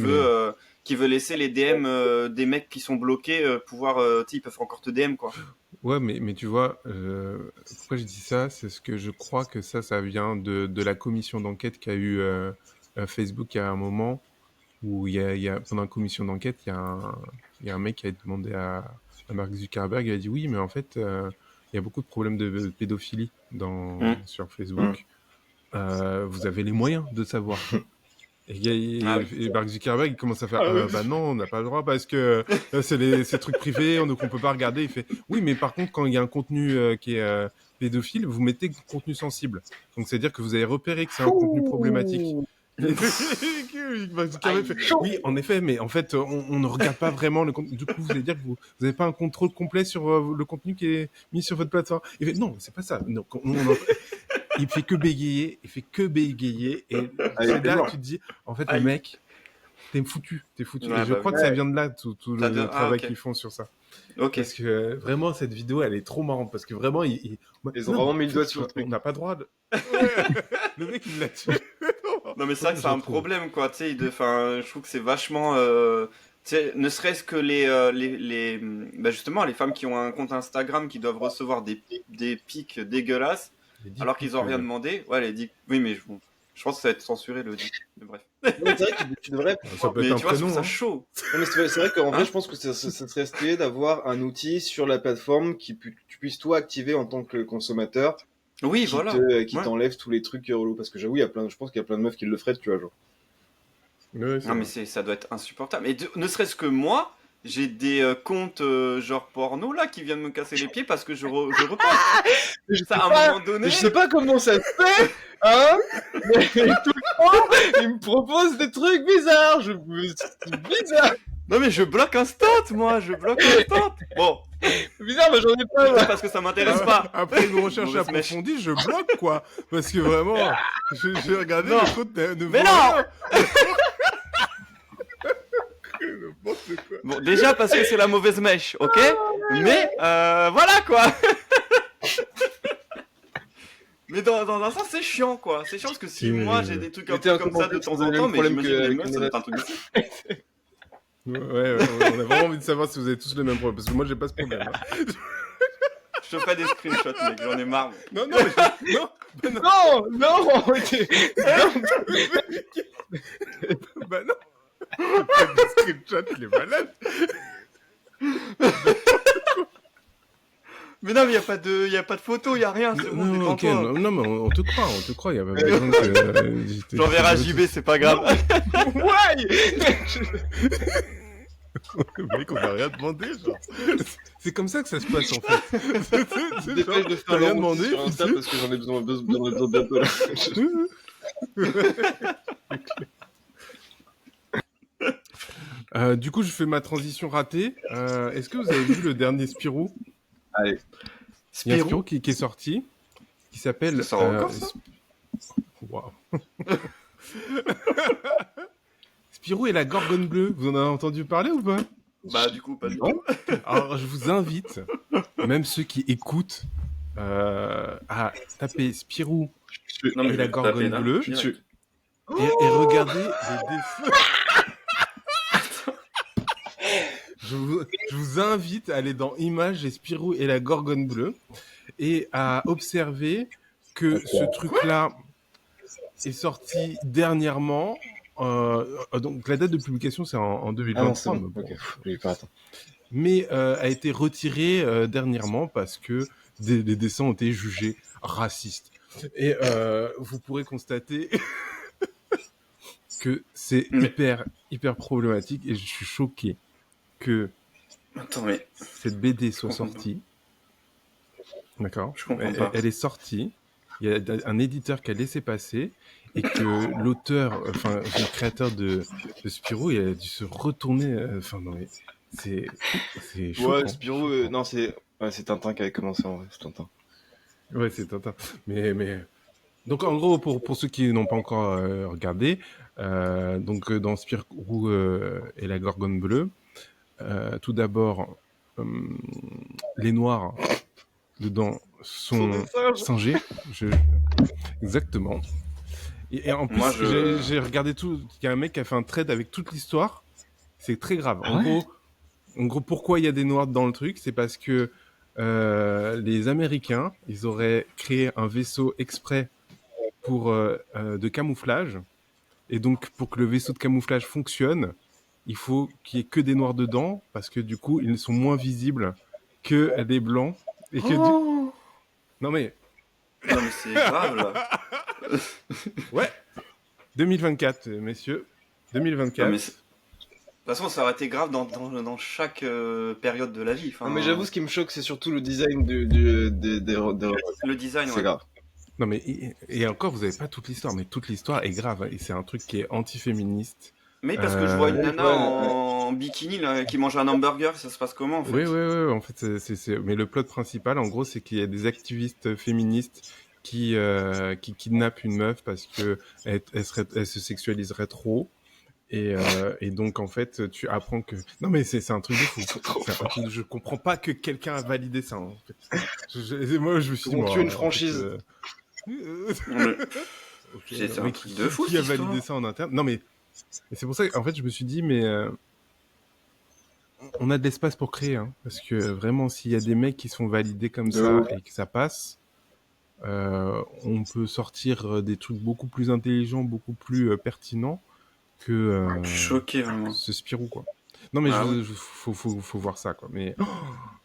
veut laisser les DM des mecs qui sont bloqués pouvoir, tu sais, ils peuvent encore te DM, quoi. Ouais, mais tu vois, pourquoi je dis ça, c'est ce que je crois que ça vient de la commission d'enquête qu'a eu Facebook il y a un moment où pendant la commission d'enquête, il y a un mec qui a demandé à Mark Zuckerberg, il a dit oui, mais en fait, il y a beaucoup de problèmes de pédophilie sur Hum. Facebook. Vous avez les moyens de savoir. Ah oui. Et Mark Zuckerberg, il commence à faire, bah non, on n'a pas le droit parce que c'est trucs privés, donc on peut pas regarder. Il fait, oui, mais par contre, quand il y a un contenu qui est pédophile, vous mettez contenu sensible. Donc c'est-à-dire que vous avez repéré que c'est un contenu problématique. Mark Zuckerberg fait, oui, en effet, mais en fait, on ne regarde pas vraiment le contenu. Du coup, vous allez dire que vous n'avez pas un contrôle complet sur le contenu qui est mis sur votre plateforme. Il fait, non, c'est pas ça. Non, il fait que bégayer, et c'est là que tu te dis, en fait, le Aïe. mec, t'es foutu. Ouais, Et je bah crois oui. que ça vient de là, tout Ça le donne- Ah, travail ok. qu'ils font sur ça. Ok. Parce que vraiment, cette vidéo, elle est trop marrante, parce que vraiment, Ils ont vraiment mis le doigt sur le truc. On n'a pas droit de... Ouais. Le mec, il l'a tué. Non, mais c'est vrai que c'est un problème, quoi. Tu sais, enfin, je trouve que c'est vachement. Tu sais, ne serait-ce que bah justement, les femmes qui ont un compte Instagram qui doivent recevoir des pics dégueulasses alors qu'ils ont rien demandé. Ouais, oui, mais je pense que ça va être censuré le dit. Mais bref. Non, mais c'est vrai que tu devrais. Ça peut Mais être un tu vois, je trouve prénom, ça hein. chaud. Non, mais c'est vrai qu'en Hein vrai, je pense que ça serait stylé d'avoir un outil sur la plateforme tu puisses toi activer en tant que consommateur, Oui, voilà. qui Ouais. t'enlève tous les trucs relous. Parce que j'avoue, je pense qu'il y a plein de meufs qui le feraient, tu vois, genre. Ouais, c'est Non, mais vrai. ça doit être insupportable. Et ne serait-ce que moi, j'ai des comptes genre porno là qui viennent me casser les pieds parce que je reposte. Je Ça, à un moment donné. je sais pas comment ça se fait, hein, mais tout le temps, ils me proposent des trucs bizarres. C'est bizarre. Non, mais je bloque instant, moi, je bloque instant. Bon, Bizarre, mais j'en ai pas, peut-être moi. parce que ça m'intéresse pas. Après une recherche Mauvaise mèche. approfondie, je bloque, quoi. Parce que vraiment, j'ai regardé Non. le compte ne Mais vaut non rien. N'importe quoi. Bon, déjà parce que c'est la mauvaise mèche, ok. Mais voilà quoi. Mais dans un sens, c'est chiant quoi. C'est chiant parce que si Oui, moi oui, j'ai oui. des trucs Mais un t'es peu un comme ça de complexe, temps vous avez en le temps, même mais problème j'imagine les que meufs, ça doit être un truc aussi. Ouais, on a vraiment envie de savoir si vous avez tous le même problème. Parce que moi, j'ai pas ce problème. Hein. Je te fais des screenshots, mec, j'en ai marre. Non, non, mais non, bah non, Non, non, non. bah non. Pas de screenshot, il est malade. Mais non, mais y a pas de photo, y a rien, c'est bon, Non, ok, détends-toi. non, mais on te croit, il y a pas besoin que... J'enverrai à JB, c'est pas grave. Ouais. Mec, on n'a rien demandé, genre. C'est comme ça que ça se passe, en fait. Je dépêche de T'as faire rien leur demandé, sur Insta puis parce que j'en ai besoin bientôt là. du coup, je fais ma transition ratée. Est-ce que vous avez vu le dernier Spirou? Allez. Il y a un Spirou. Spirou qui est sorti, qui s'appelle... Ça sort encore, ça Waouh. Spirou et la Gorgone bleue, vous en avez entendu parler ou pas? Bah du coup, pas du tout. Alors, je vous invite, même ceux qui écoutent, à taper Spirou Non, et la je vais Gorgone taper, là, bleue direct. et regardez les défauts. Je vous invite à aller dans Images et Spirou et la Gorgone bleue et à observer que ce truc-là est sorti dernièrement. Donc la date de publication c'est en 2023. Ah non, c'est bon. mais bon. Ok, oui, pas attends. mais a été retiré dernièrement parce que les dessins ont été jugés racistes. Et vous pourrez constater que c'est Mais- hyper problématique et je suis choqué que Attends, mais cette BD soit comprends pas. sortie. D'accord. Je comprends pas. Elle est sortie. Il y a un éditeur qui a laissé passer et que l'auteur, enfin le créateur de Spirou, il a dû se retourner. Enfin non mais c'est choquant. Ouais, Spirou, non, c'est Tintin qui avait commencé en vrai, c'est Tintin. Ouais, c'est Tintin. Mais donc en gros pour ceux qui n'ont pas encore regardé, donc dans Spirou et la Gorgone bleue, tout d'abord les noirs dedans sont singés. Exactement. Et en plus, Moi, j'ai regardé tout. Il y a un mec qui a fait un thread avec toute l'histoire. C'est très grave. Ah ouais En gros, pourquoi il y a des noirs dans le truc, c'est parce que les Américains, ils auraient créé un vaisseau exprès pour de camouflage. Et donc, pour que le vaisseau de camouflage fonctionne, il faut qu'il y ait que des noirs dedans, parce que du coup, ils sont moins visibles que les blancs. Et que Oh Non mais, Non, mais c'est grave, là. ouais, 2024, messieurs, Non, 2024. mais de toute façon, ça aurait été grave dans chaque période de la vie. Enfin, Non, mais j'avoue, ce qui me choque, c'est surtout le design le design, C'est ouais. grave. Non mais et encore, vous avez pas toute l'histoire, mais toute l'histoire est grave hein, et c'est un truc qui est anti-féministe. Mais parce que je vois une nana ouais, en bikini là, qui mange un hamburger, ça se passe comment en fait? Oui, en fait, mais le plot principal, en gros, c'est qu'il y a des activistes féministes qui kidnappent une meuf parce que elle se sexualiserait trop. Et donc, en fait, tu apprends que... Non, mais c'est un truc de fou. Je comprends pas que quelqu'un a validé ça, en fait. Moi, je me suis dit... Ils vont bon, tuer une en fait, franchise. Non, mais c'est un mais truc de fou, qui a cette validé histoire. ça en interne? Non, mais c'est pour ça qu'en fait, je me suis dit, mais on a de l'espace pour créer, hein, parce que vraiment, s'il y a des mecs qui sont validés comme De ça ouf. et que ça passe, on peut sortir des trucs beaucoup plus intelligents, beaucoup plus pertinents que Je suis choqué vraiment. ce Spirou, quoi. Non, mais Ah ouais. faut voir ça, quoi. Mais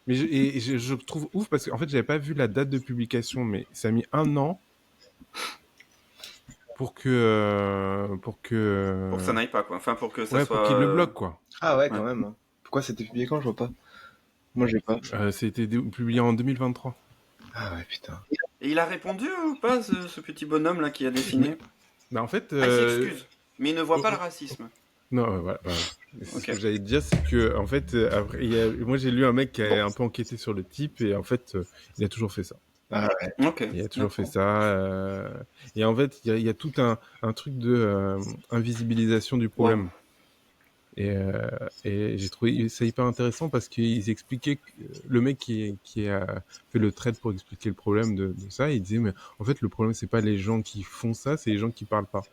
je trouve ouf parce qu'en fait, j'avais pas vu la date de publication, mais ça a mis 1 an pour que Pour que ça n'aille pas quoi. Enfin pour que ça ouais, soit. pour qu'il le bloque, quoi. Ah ouais, quand Ouais. même. Pourquoi c'était publié quand? Je vois pas. Moi, j'ai pas. C'était publié en 2023. Ah ouais, putain. Et il a répondu ou pas ce petit bonhomme là qui a dessiné? Bah en fait, Ah, il s'excuse. Mais il ne voit pas le racisme. non, voilà. C'est Ok. ce que j'allais te dire, c'est que en fait, après, moi j'ai lu un mec qui a un peu enquêté sur le type et en fait, il a toujours fait ça. Ah ouais. Ok. Il a toujours fait ça. Et en fait, il y a tout un truc de invisibilisation du problème. Et j'ai trouvé ça hyper intéressant parce qu'ils expliquaient que le mec qui a fait le trade pour expliquer le problème de ça, il disait mais en fait le problème c'est pas les gens qui font ça, c'est les gens qui parlent pas.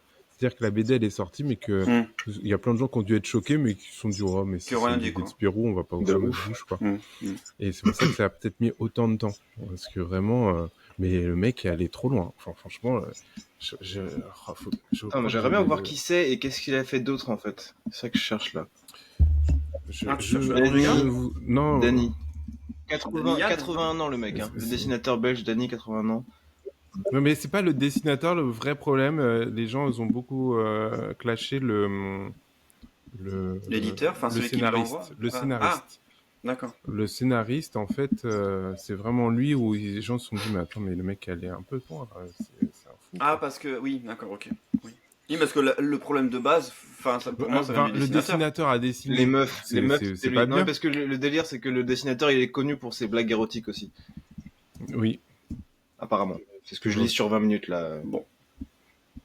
C'est-à-dire que la BD elle est sortie mais que il y a plein de gens qui ont dû être choqués mais qui se sont dit oh mais Qui ont rien c'est dit, une BD quoi. de Spirou, on va pas De ouvrir notre ouf. bouche quoi. Mm. Et c'est pour ça que ça a peut-être mis autant de temps parce que vraiment mais le mec est allé trop loin. Enfin franchement Ah, mais j'aimerais bien voir qui c'est et qu'est-ce qu'il a fait d'autre en fait. C'est ça que je cherche là. Ah, tu cherches le nom du gars non. Danny. Danny Yann. 81 ans le mec, hein. Le C'est- dessinateur belge Danny, 81 ans. Non, mais c'est pas le dessinateur le vrai problème. Les gens ils ont beaucoup clashé L'éditeur, enfin le celui qui scénariste. l'envoie. Le Ah, scénariste. d'accord. Le scénariste, en fait, c'est vraiment lui où les gens se sont dit mais attends mais le mec elle est un peu loin. C'est un fou. Ah parce que oui, d'accord, ok. Oui. Oui, parce que le problème de base, enfin pour moi ça vient Enfin, du le dessinateur. dessinateur a dessiné. Les meufs, C'est c'est lui. pas Non, bien. parce que le délire c'est que le dessinateur il est connu pour ses blagues érotiques aussi, Oui. apparemment. C'est ce que je lis sur 20 minutes là. Bon,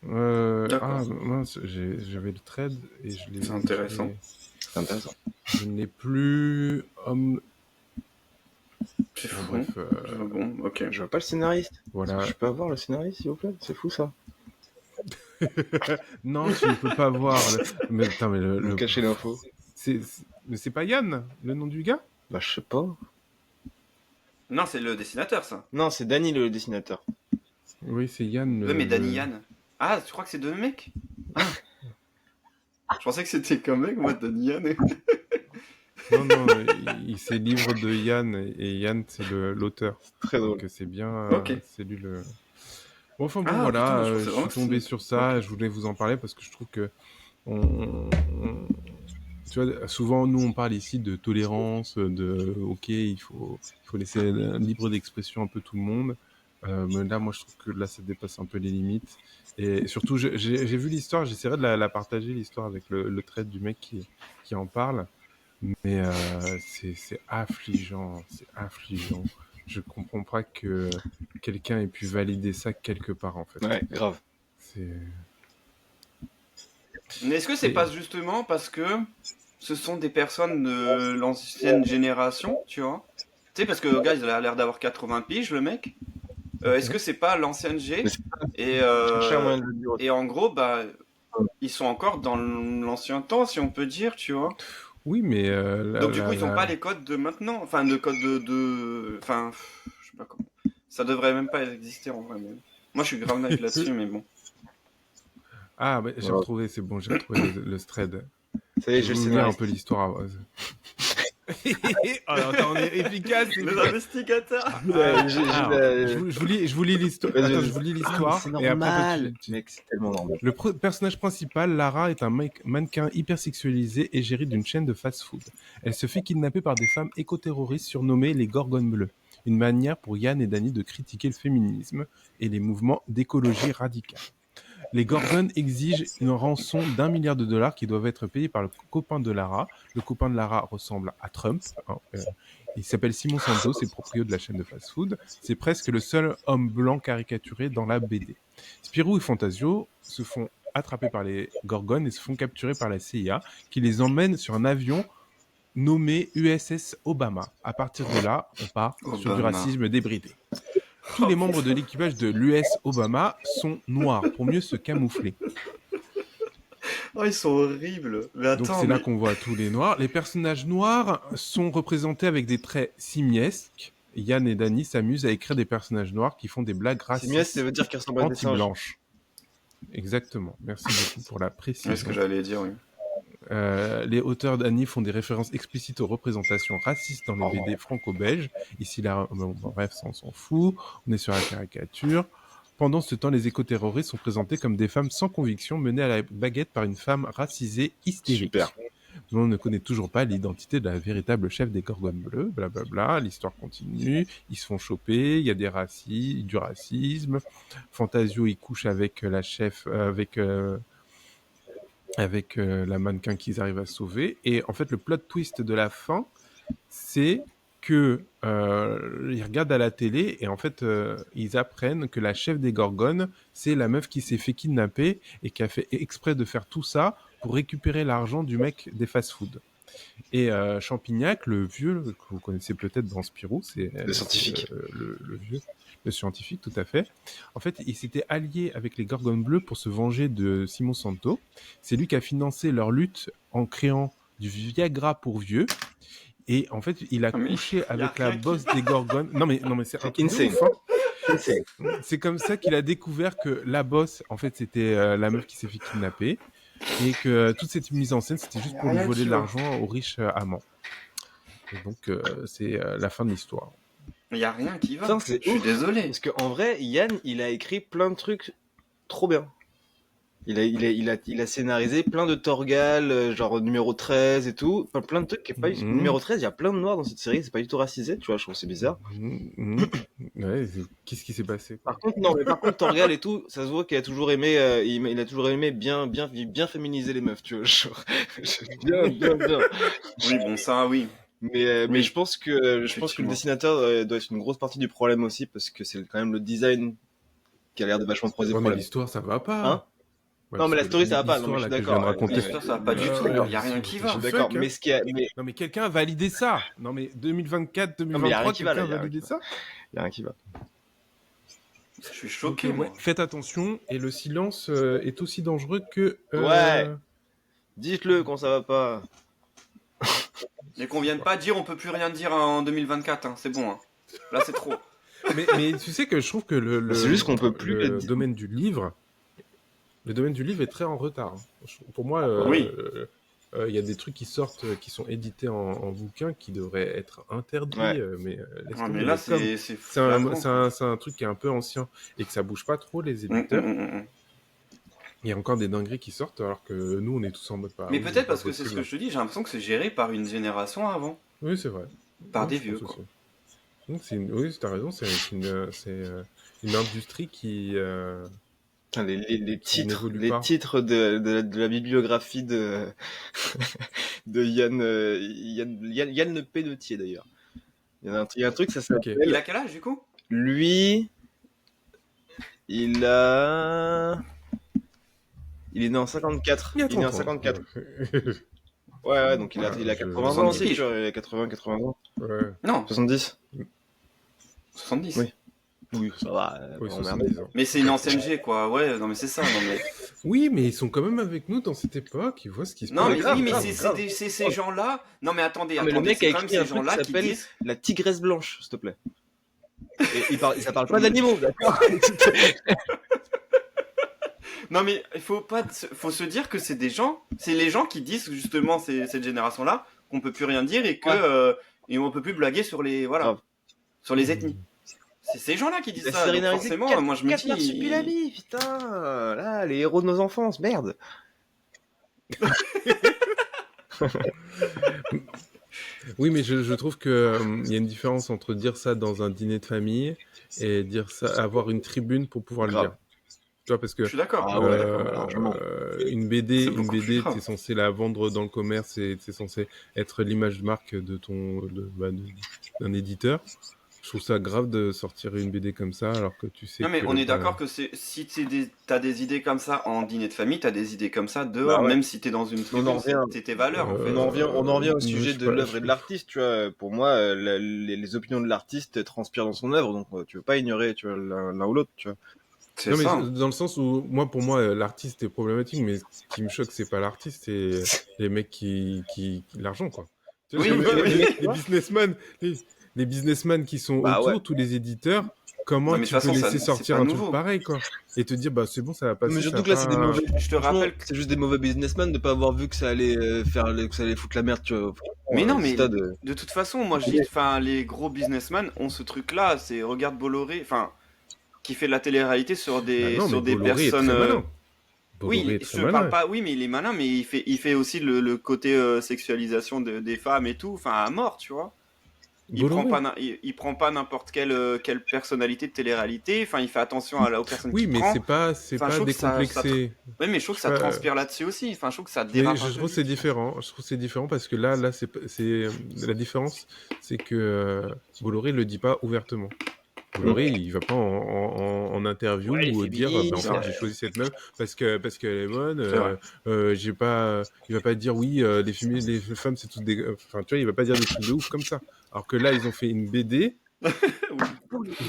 Ah mince, j'avais le trade et je l'ai. C'est intéressant. C'est intéressant. Je n'ai plus homme. c'est Enfin, fou. bref, Bon, ok. Je vois pas le scénariste. voilà. Je peux avoir le scénariste s'il vous plaît? C'est fou ça. Non, tu ne peux pas voir. Mais attends, mais Me cacher l'info. Mais c'est pas Yann, le nom du gars? Bah je sais pas. Non, c'est le dessinateur ça. Non, c'est Danny le dessinateur. Oui, c'est Yann. Oui, mais Danny Yann. Ah, tu crois que c'est deux mecs? Je pensais que c'était qu'un mec, moi, Danny Yann. Non, c'est livre de Yann, et Yann, c'est l'auteur. Très drôle. Donc c'est bien, Ok. c'est lui le... Bon, enfin bon, Ah, voilà, putain, je pensais je vraiment suis que tombé c'était- sur ça, Ok. je voulais vous en parler parce que je trouve que tu vois, souvent nous on parle ici de tolérance, de ok, il faut laisser libre d'expression un peu tout le monde, mais là moi je trouve que là ça dépasse un peu les limites. Et surtout j'ai vu l'histoire, j'essaierai de la partager l'histoire avec le trait du mec qui en parle, mais c'est affligeant, c'est affligeant. Je comprends pas que quelqu'un ait pu valider ça quelque part en fait. Ouais, grave. C'est Mais est-ce que c'est et- pas justement parce que ce sont des personnes de l'ancienne génération, tu vois? Tu sais, parce que le gars, il a l'air d'avoir 80 piges, le mec. Est-ce que c'est pas l'ancienne Mais G? c'est Et, chercher un euh, moyen de le dire. et en gros, bah, ils sont encore dans l'ancien temps, si on peut dire, tu vois? Oui, mais Donc du coup, ils ont pas les codes de maintenant. Enfin, de codes Enfin, je sais pas comment. Ça devrait même pas exister en vrai. Mais... Moi, je suis grave naïf là-dessus, mais bon. Ah, bah, j'ai Ouais. retrouvé, c'est bon, j'ai retrouvé le thread. Ça y est, Je j'ai vais le vous lire un scénario. peu l'histoire. Alors, attends, on est efficace. Les investigateurs. Je vous lis l'histoire. Vas-y, Attends, vas-y. je vous lis Ah, mais l'histoire. c'est Et après, normal. Mec, c'est tellement normal. Le personnage principal, Lara, est un mannequin hypersexualisé égérie d'une chaîne de fast-food. Elle se fait kidnapper par des femmes éco-terroristes surnommées les Gorgones Bleues. Une manière pour Yann et Danny de critiquer le féminisme et les mouvements d'écologie radicale. Les Gorgones exigent une rançon d'1 milliard de dollars qui doivent être payés par le copain de Lara. Le copain de Lara ressemble à Trump. Il s'appelle Simon Santos, c'est le proprio de la chaîne de fast-food. C'est presque le seul homme blanc caricaturé dans la BD. Spirou et Fantasio se font attraper par les Gorgones et se font capturer par la CIA, qui les emmène sur un avion nommé USS Obama. À partir de là, on part sur du Obama. racisme débridé. Tous les membres de l'équipage de l'US Obama sont noirs pour mieux se camoufler. Oh, ils sont horribles. Mais Donc attends, c'est là mais... qu'on voit tous les noirs. Les personnages noirs sont représentés avec des traits simiesques. Yann et Danny s'amusent à écrire des personnages noirs qui font des blagues C'est mieux, ça racistes veut dire qu'il ressemble à des singes. anti-blanches. Exactement. Merci beaucoup pour la C'est ce précision. que j'allais dire, oui. Les auteurs d'Annie font des références explicites aux représentations racistes dans les BD franco-belges. Ici, là, bon, bref, ça, on s'en fout. On est sur la caricature. Pendant ce temps, les éco-terroristes sont présentés comme des femmes sans conviction menées à la baguette par une femme racisée hystérique. Super. On ne connaît toujours pas l'identité de la véritable chef des Gorgones Bleues, blablabla. L'histoire continue. Ils se font choper. Il y a du racisme. Fantasio, il couche avec la chef, avec la mannequin qu'ils arrivent à sauver. Et en fait, le plot twist de la fin, c'est que ils regardent à la télé et en fait, ils apprennent que la chef des Gorgones, c'est la meuf qui s'est fait kidnapper et qui a fait exprès de faire tout ça pour récupérer l'argent du mec des fast-food. Et Champignac, le vieux, que vous connaissez peut-être dans Spirou, c'est Le scientifique. le vieux, le scientifique, tout à fait. En fait, il s'était allié avec les Gorgones Bleues pour se venger de Simon Santo. C'est lui qui a financé leur lutte en créant du Viagra pour vieux. Et en fait, il a Ah, mais couché avec rien la qui boss va. des Gorgones. Non mais c'est un truc de Insane. ouf, hein. C'est comme ça qu'il a découvert que la boss, en fait, c'était la meuf qui s'est fait kidnapper. Et que toute cette mise en scène, c'était juste pour lui Rien voler qui de va. l'argent aux riches amants. Et donc, c'est la fin de l'histoire. Il y a rien qui va. Putain, c'est Je suis ouf. désolé. Parce qu'en vrai, Yann, il a écrit plein de trucs trop bien. Il a scénarisé plein de Torgal, genre numéro 13 et tout. Enfin, plein de trucs qui est pas du tout. Mhm. Numéro 13, il y a plein de noirs dans cette série, c'est pas du tout racisé, tu vois, je trouve que c'est bizarre. Ouais, qu'est-ce qui s'est passé, quoi. Par contre, non, mais par contre, Torgal et tout, ça se voit qu'il a toujours aimé, il a toujours aimé bien féminiser les meufs, tu vois, genre. Bien. Oui, bon, ça, oui. Mais Oui. je pense que le Effectivement. dessinateur doit être une grosse partie du problème aussi, parce que c'est quand même le design qui a l'air de vachement poser Ouais, mais problème. l'histoire, ça va pas. Hein Ouais, Non, mais parce la que story, ça va pas, non, mais l'histoire, je suis là, que d'accord, viens de raconter. L'histoire, ça va pas du tout. Il y a rien qui va. Je suis d'accord, mais ce qui a, mais Non, mais quelqu'un a validé ça. Non, mais 2024, Non, mais y a 2023, rien qui va, là, quelqu'un y a a validé rien ça. y a rien qui va. Je suis choqué, Donc, moi. ouais, faites attention, et le silence est aussi dangereux que... Ouais. Dites-le quand ça va pas. Et qu'on vienne pas dire on peut plus rien dire en 2024, hein. C'est bon, hein. Là, c'est trop. mais tu sais que je trouve que C'est juste qu'on peut plus le être- domaine du livre est très en retard. Pour moi, Oui. il y a des trucs qui sortent, qui sont édités en bouquin qui devraient être interdits, Ouais. mais laisse Ouais, tomber. mais là, Comme c'est c'est un, flagrant, c'est quoi. un, c'est un truc qui est un peu ancien et que ça bouge pas trop les Mm, mm, éditeurs, mm, mm. il y a encore des dingueries qui sortent alors que nous, on est tous en mode pas. Mais Oui, peut-être pas parce que c'est ce que possible. je te dis, j'ai l'impression que c'est géré par une génération avant, Oui, c'est vrai. par Oui, des je vieux, pense quoi. aussi. Donc, oui, t'as raison, c'est une industrie Putain, qui n'évolue les pas. titres de la bibliographie de, de Yann Le Pénetier d'ailleurs. Il y a un truc, ça Ok. s'appelle. Il a quel âge, du coup? Lui, il a. Il est né en 54. Il y a Il est né en 30 ans. 54. Ouais, donc il a Voilà, 80 ans 70 aussi, tu piges. vois. Il a 80 ans. Ouais, Non, 70. 70. Oui. Oui, ça va. oui, Pas emmerdé. 70 ans. Mais c'est une ancienne G, quoi. Ouais, non, mais c'est ça. Non, mais, Oui, mais ils sont quand même avec nous dans cette époque, ils voient ce qui se non, passe. mais grave, oui, mais grave, c'est grave. ces gens-là. Non, mais attendez, Non, mais le attendez, mec c'est a quand même écrit un ces truc qui gens-là qui s'appelle disent. La Tigresse Blanche, s'il te plaît. Et ça parle pas d'animaux, d'accord? Non, mais il faut se dire que c'est les gens qui disent justement cette génération-là qu'on peut plus rien dire et que Ouais. et on peut plus blaguer sur les Grave. sur les ethnies. C'est ces gens-là qui disent La ça. série Donc narrative, forcément, moi je me dis. Marsupilami, putain. Là, les héros de nos enfances, merde. Oui, mais je trouve que il y a une différence entre dire ça dans un dîner de famille et dire ça, avoir une tribune pour pouvoir le Grave. dire. Tu vois, parce Je que suis d'accord. Ah ouais, d'accord, largement. une BD, C'est beaucoup plus grave. t'es censé la vendre dans le commerce et t'es censé être l'image de marque d'un éditeur. Je trouve ça grave de sortir une BD comme ça alors que tu sais Non, mais que on est bah, d'accord que si t'as des idées comme ça en dîner de famille, t'as des idées comme ça dehors, Bah ouais. même si t'es dans une On en tribune, revient. c'est tes valeurs en fait. On en revient au je sujet sais de pas, l'œuvre et de l'artiste, tu vois. Pour moi, les opinions de l'artiste transpirent dans son œuvre, donc tu veux pas ignorer, tu vois, l'un ou l'autre, tu vois. C'est Non, mais ça. dans le sens où, pour moi, l'artiste est problématique, mais ce qui me choque, c'est pas l'artiste, c'est les mecs l'argent, quoi. Tu vois, Oui, oui, oui. les businessmen, les businessmen qui sont Bah ouais. autour, tous les éditeurs, comment Non, mais de tu toute peux façon, laisser c'est sortir pas un nouveau. truc pareil, quoi. Et te dire, bah, c'est bon, ça va passer, Mais ça surtout va que là, c'est des pas- mauvais. Je te Franchement, rappelle. c'est juste des mauvais businessmen de pas avoir vu que ça allait que ça allait foutre la merde, tu vois. Mais non, Le mais stade, de toute façon, moi je dis, enfin, les gros businessmen ont ce truc-là. C'est regarde Bolloré, enfin, qui fait de la télé-réalité sur Bah des non, mais Bolloré est personnes. très malin. Oui, Bolloré est je très te parle malin. pas. Oui, mais il est malin, mais il fait aussi le côté sexualisation des femmes et tout, enfin à mort, tu vois. Bolloré. Il prend pas n'importe quelle personnalité de télé-réalité. Enfin, il fait attention aux personnes Oui, qu'il mais prend. c'est pas Enfin, je trouve que décomplexé. oui, mais je trouve que ça pas- transpire là-dessus aussi. Enfin, je trouve que ça Mais dérape un je peu trouve que vite. c'est différent. Je trouve que c'est différent parce que là, la différence, c'est que Bolloré le dit pas ouvertement. Bolloré, il va pas en interview Ouais, les ou dire, bah, en féministes, fait, ouais. j'ai choisi cette meuf parce qu'elle est bonne. C'est vrai. Il va pas dire oui, les femmes c'est toutes des. Enfin, tu vois, il va pas dire des trucs de ouf comme ça. Alors que là, ils ont fait une BD.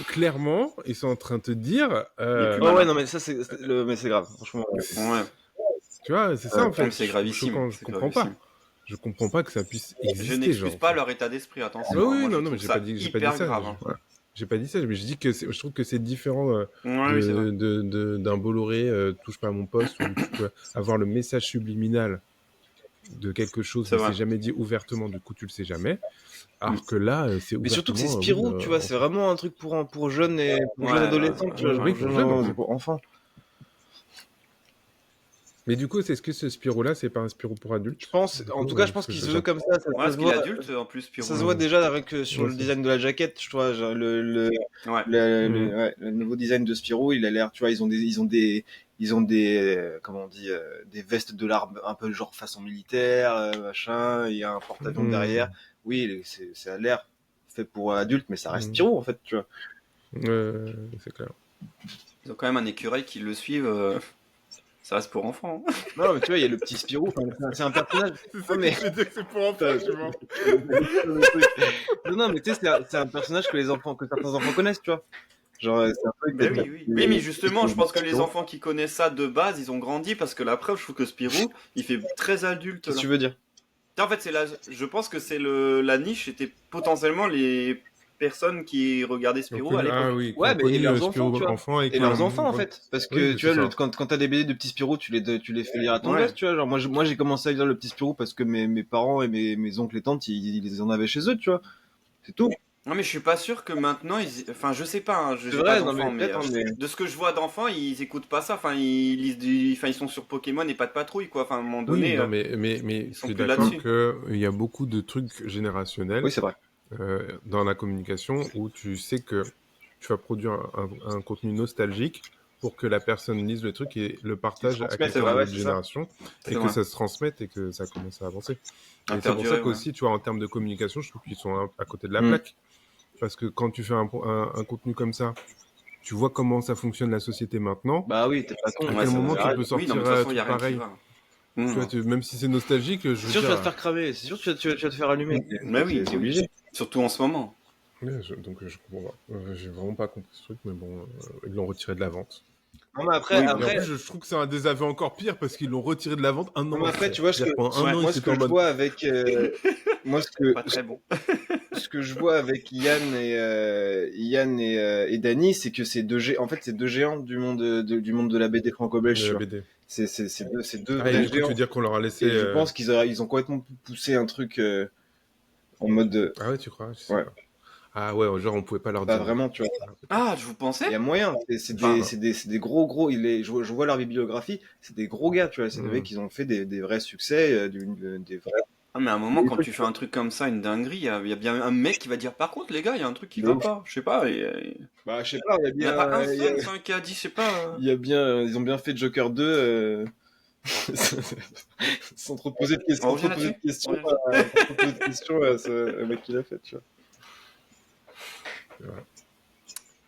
Clairement, ils sont en train de te dire. Il est plus Oh malin. ouais, non, mais ça, mais c'est grave, franchement. Ouais. Tu vois, c'est ça en Non, fait. mais c'est gravissime. Choquant, je C'est comprends pas. gravissime. Je comprends pas que ça puisse Je exister, n'excuse genre. pas leur état d'esprit, attention. Oui, Moi, je non, trouve mais j'ai ça pas dit hyper ça. grave. Hein. Voilà. J'ai pas dit ça, mais je dis que je trouve que c'est différent Ouais, oui, c'est vrai. d'un Bolloré, touche pas à mon poste, où tu peux avoir le message subliminal de quelque chose, C'est mais vrai. c'est jamais dit ouvertement, du coup tu le sais jamais. Alors que là, c'est ouvertement. Mais surtout que c'est Spirou, tu vois, c'est vraiment un truc pour jeunes et pour jeunes Ouais, adolescents, tu vois, oui, pour pour jeunes, pour enfants. Mais du coup, est-ce que ce Spirou-là, c'est pas un Spirou pour adultes? Je pense, en tout cas, je pense qu'il se veut comme ça. Ouais, Ça parce se qu'il est voit, adulte en plus, Spirou. ça se voit déjà avec, sur Ouais, le c'est- design de la jaquette, je vois, genre, Ouais. le nouveau design de Spirou, il a l'air, tu vois, ils ont des, comment on dit, des vestes de l'arme un peu genre façon militaire, machin, il y a un porte-avions derrière. Oui, ça a l'air fait pour adultes, mais ça reste Spirou, en fait, tu vois. C'est clair. Ils ont quand même un écureuil qui le suivent. Ça reste pour enfants. Hein. Non, mais tu vois, il y a le petit Spirou, c'est un personnage. C'est mais- je veux dire que c'est pour enfants, tu vois. Non, mais tu sais, c'est un personnage que certains enfants connaissent, tu vois. Genre, c'est un truc. Ben oui, oui. Oui, mais justement, je pense que les enfants qui connaissent ça de base, ils ont grandi parce que la preuve, je trouve que Spirou, il fait très adulte. Qu'est-ce que Là. tu veux dire? En fait, je pense que c'est la niche, c'était potentiellement les personnes qui regardaient Spirou à l'époque. Ah oui, Ouais, qui ont mais connu leurs Spirou enfants, tu vois. enfant Et leurs enfants, en fait. Parce que, Oui, tu vois, c'est ça. quand t'as des BD de petits Spirou, tu les fais lire à ton Ouais. gosse, tu vois. Genre, moi, j'ai commencé à lire le petit Spirou parce que mes parents et mes oncles et tantes, ils les en avaient chez eux, tu vois. C'est tout. Non mais je suis pas sûr que maintenant enfin je sais pas, hein, je C'est j'ai pas vrai, non, d'enfants mais mais peut-être, hein, mais. de ce que je vois d'enfants ils écoutent pas ça, enfin enfin ils sont sur Pokémon et pas de patrouille quoi, enfin à un moment Oui, donné non, mais ils je sont suis plus d'accord là-dessus. qu'il y a beaucoup de trucs générationnels Oui, c'est vrai. dans la communication où tu sais que tu vas produire un contenu nostalgique pour que la personne lise le truc et le partage à transmettent, quelqu'un ouais, de ouais, l'autre c'est ça. génération et C'est que vrai. ça se transmette et que ça commence à avancer. À Et c'est pour ça perdurer, ouais. qu'aussi, tu vois, en termes de communication, je trouve qu'ils sont à côté de la Mm. plaque. Parce que quand tu fais un contenu comme ça, tu vois comment ça fonctionne la société maintenant. Bah oui, t'es pas con. À Ouais, quel ça moment va. tu peux Oui, non sortir mais de toute un façon il y a truc rien qui pareil? va. Tu vois, même si c'est nostalgique, je C'est veux sûr que tu vas dire. te faire cramer. C'est sûr que tu vas te faire allumer. Mais oui, C'est oui. obligé. Surtout en ce moment. Ouais, donc je comprends pas. J'ai vraiment pas compris ce truc, mais bon, ils l'ont retiré de la vente. Non, mais après, Oui, Et en après, plus, je trouve que c'est un désaveu encore pire parce qu'ils l'ont retiré de la vente un non, an mais après, après. tu vois, C'est-à-dire pendant un Ouais. an, moi, ils ce étaient que en je mode. vois avec, moi, Pas très bon. ce que je vois avec Yann et Dany, c'est que en fait, c'est deux géants du monde du monde de la BD franco-belge, De tu la vois. BD. C'est deux Ah, et vrais du coup, tu géants. veux dire qu'on leur a laissé. Et je pense qu'ils ont complètement poussé un truc en mode, Ah ouais, tu crois? Je sais ouais, pas. Ah ouais, genre, on pouvait pas leur pas dire non. vraiment, tu vois. Ah, peut-être. Ah, je vous Il pensais? y a moyen. Enfin, C'est des gros. Je vois leur bibliographie. C'est des gros gars, tu vois. C'est des Mm. mecs qui ont fait des vrais succès, des vrais. ah mais à un moment Des quand trucs, tu fais un truc comme ça, une dinguerie, il y a bien un mec qui va dire par contre les gars, il y a un truc qui de va ouf. pas, je sais pas, Bah, je sais pas. il y en a pas un seul, c'est un qui a dit, je sais pas. Il y a bien. Ils ont bien fait Joker 2. Sans trop poser de questions. On Sans revient trop poser de là-dessus? questions. On revient là-dessus. Sans trop poser de questions à ce mec qui l'a fait, tu vois.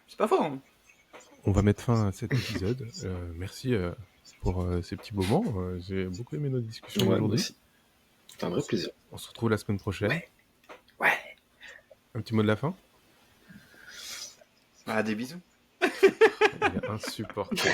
C'est pas fort. Hein. On va mettre fin à cet épisode. Merci pour ces petits moments. J'ai beaucoup aimé notre discussion Ouais, moi aujourd'hui. aussi. C'est un vrai plaisir. On se retrouve la semaine prochaine. Ouais. Un petit mot de la fin? Ah, des bisous. Il est insupportable.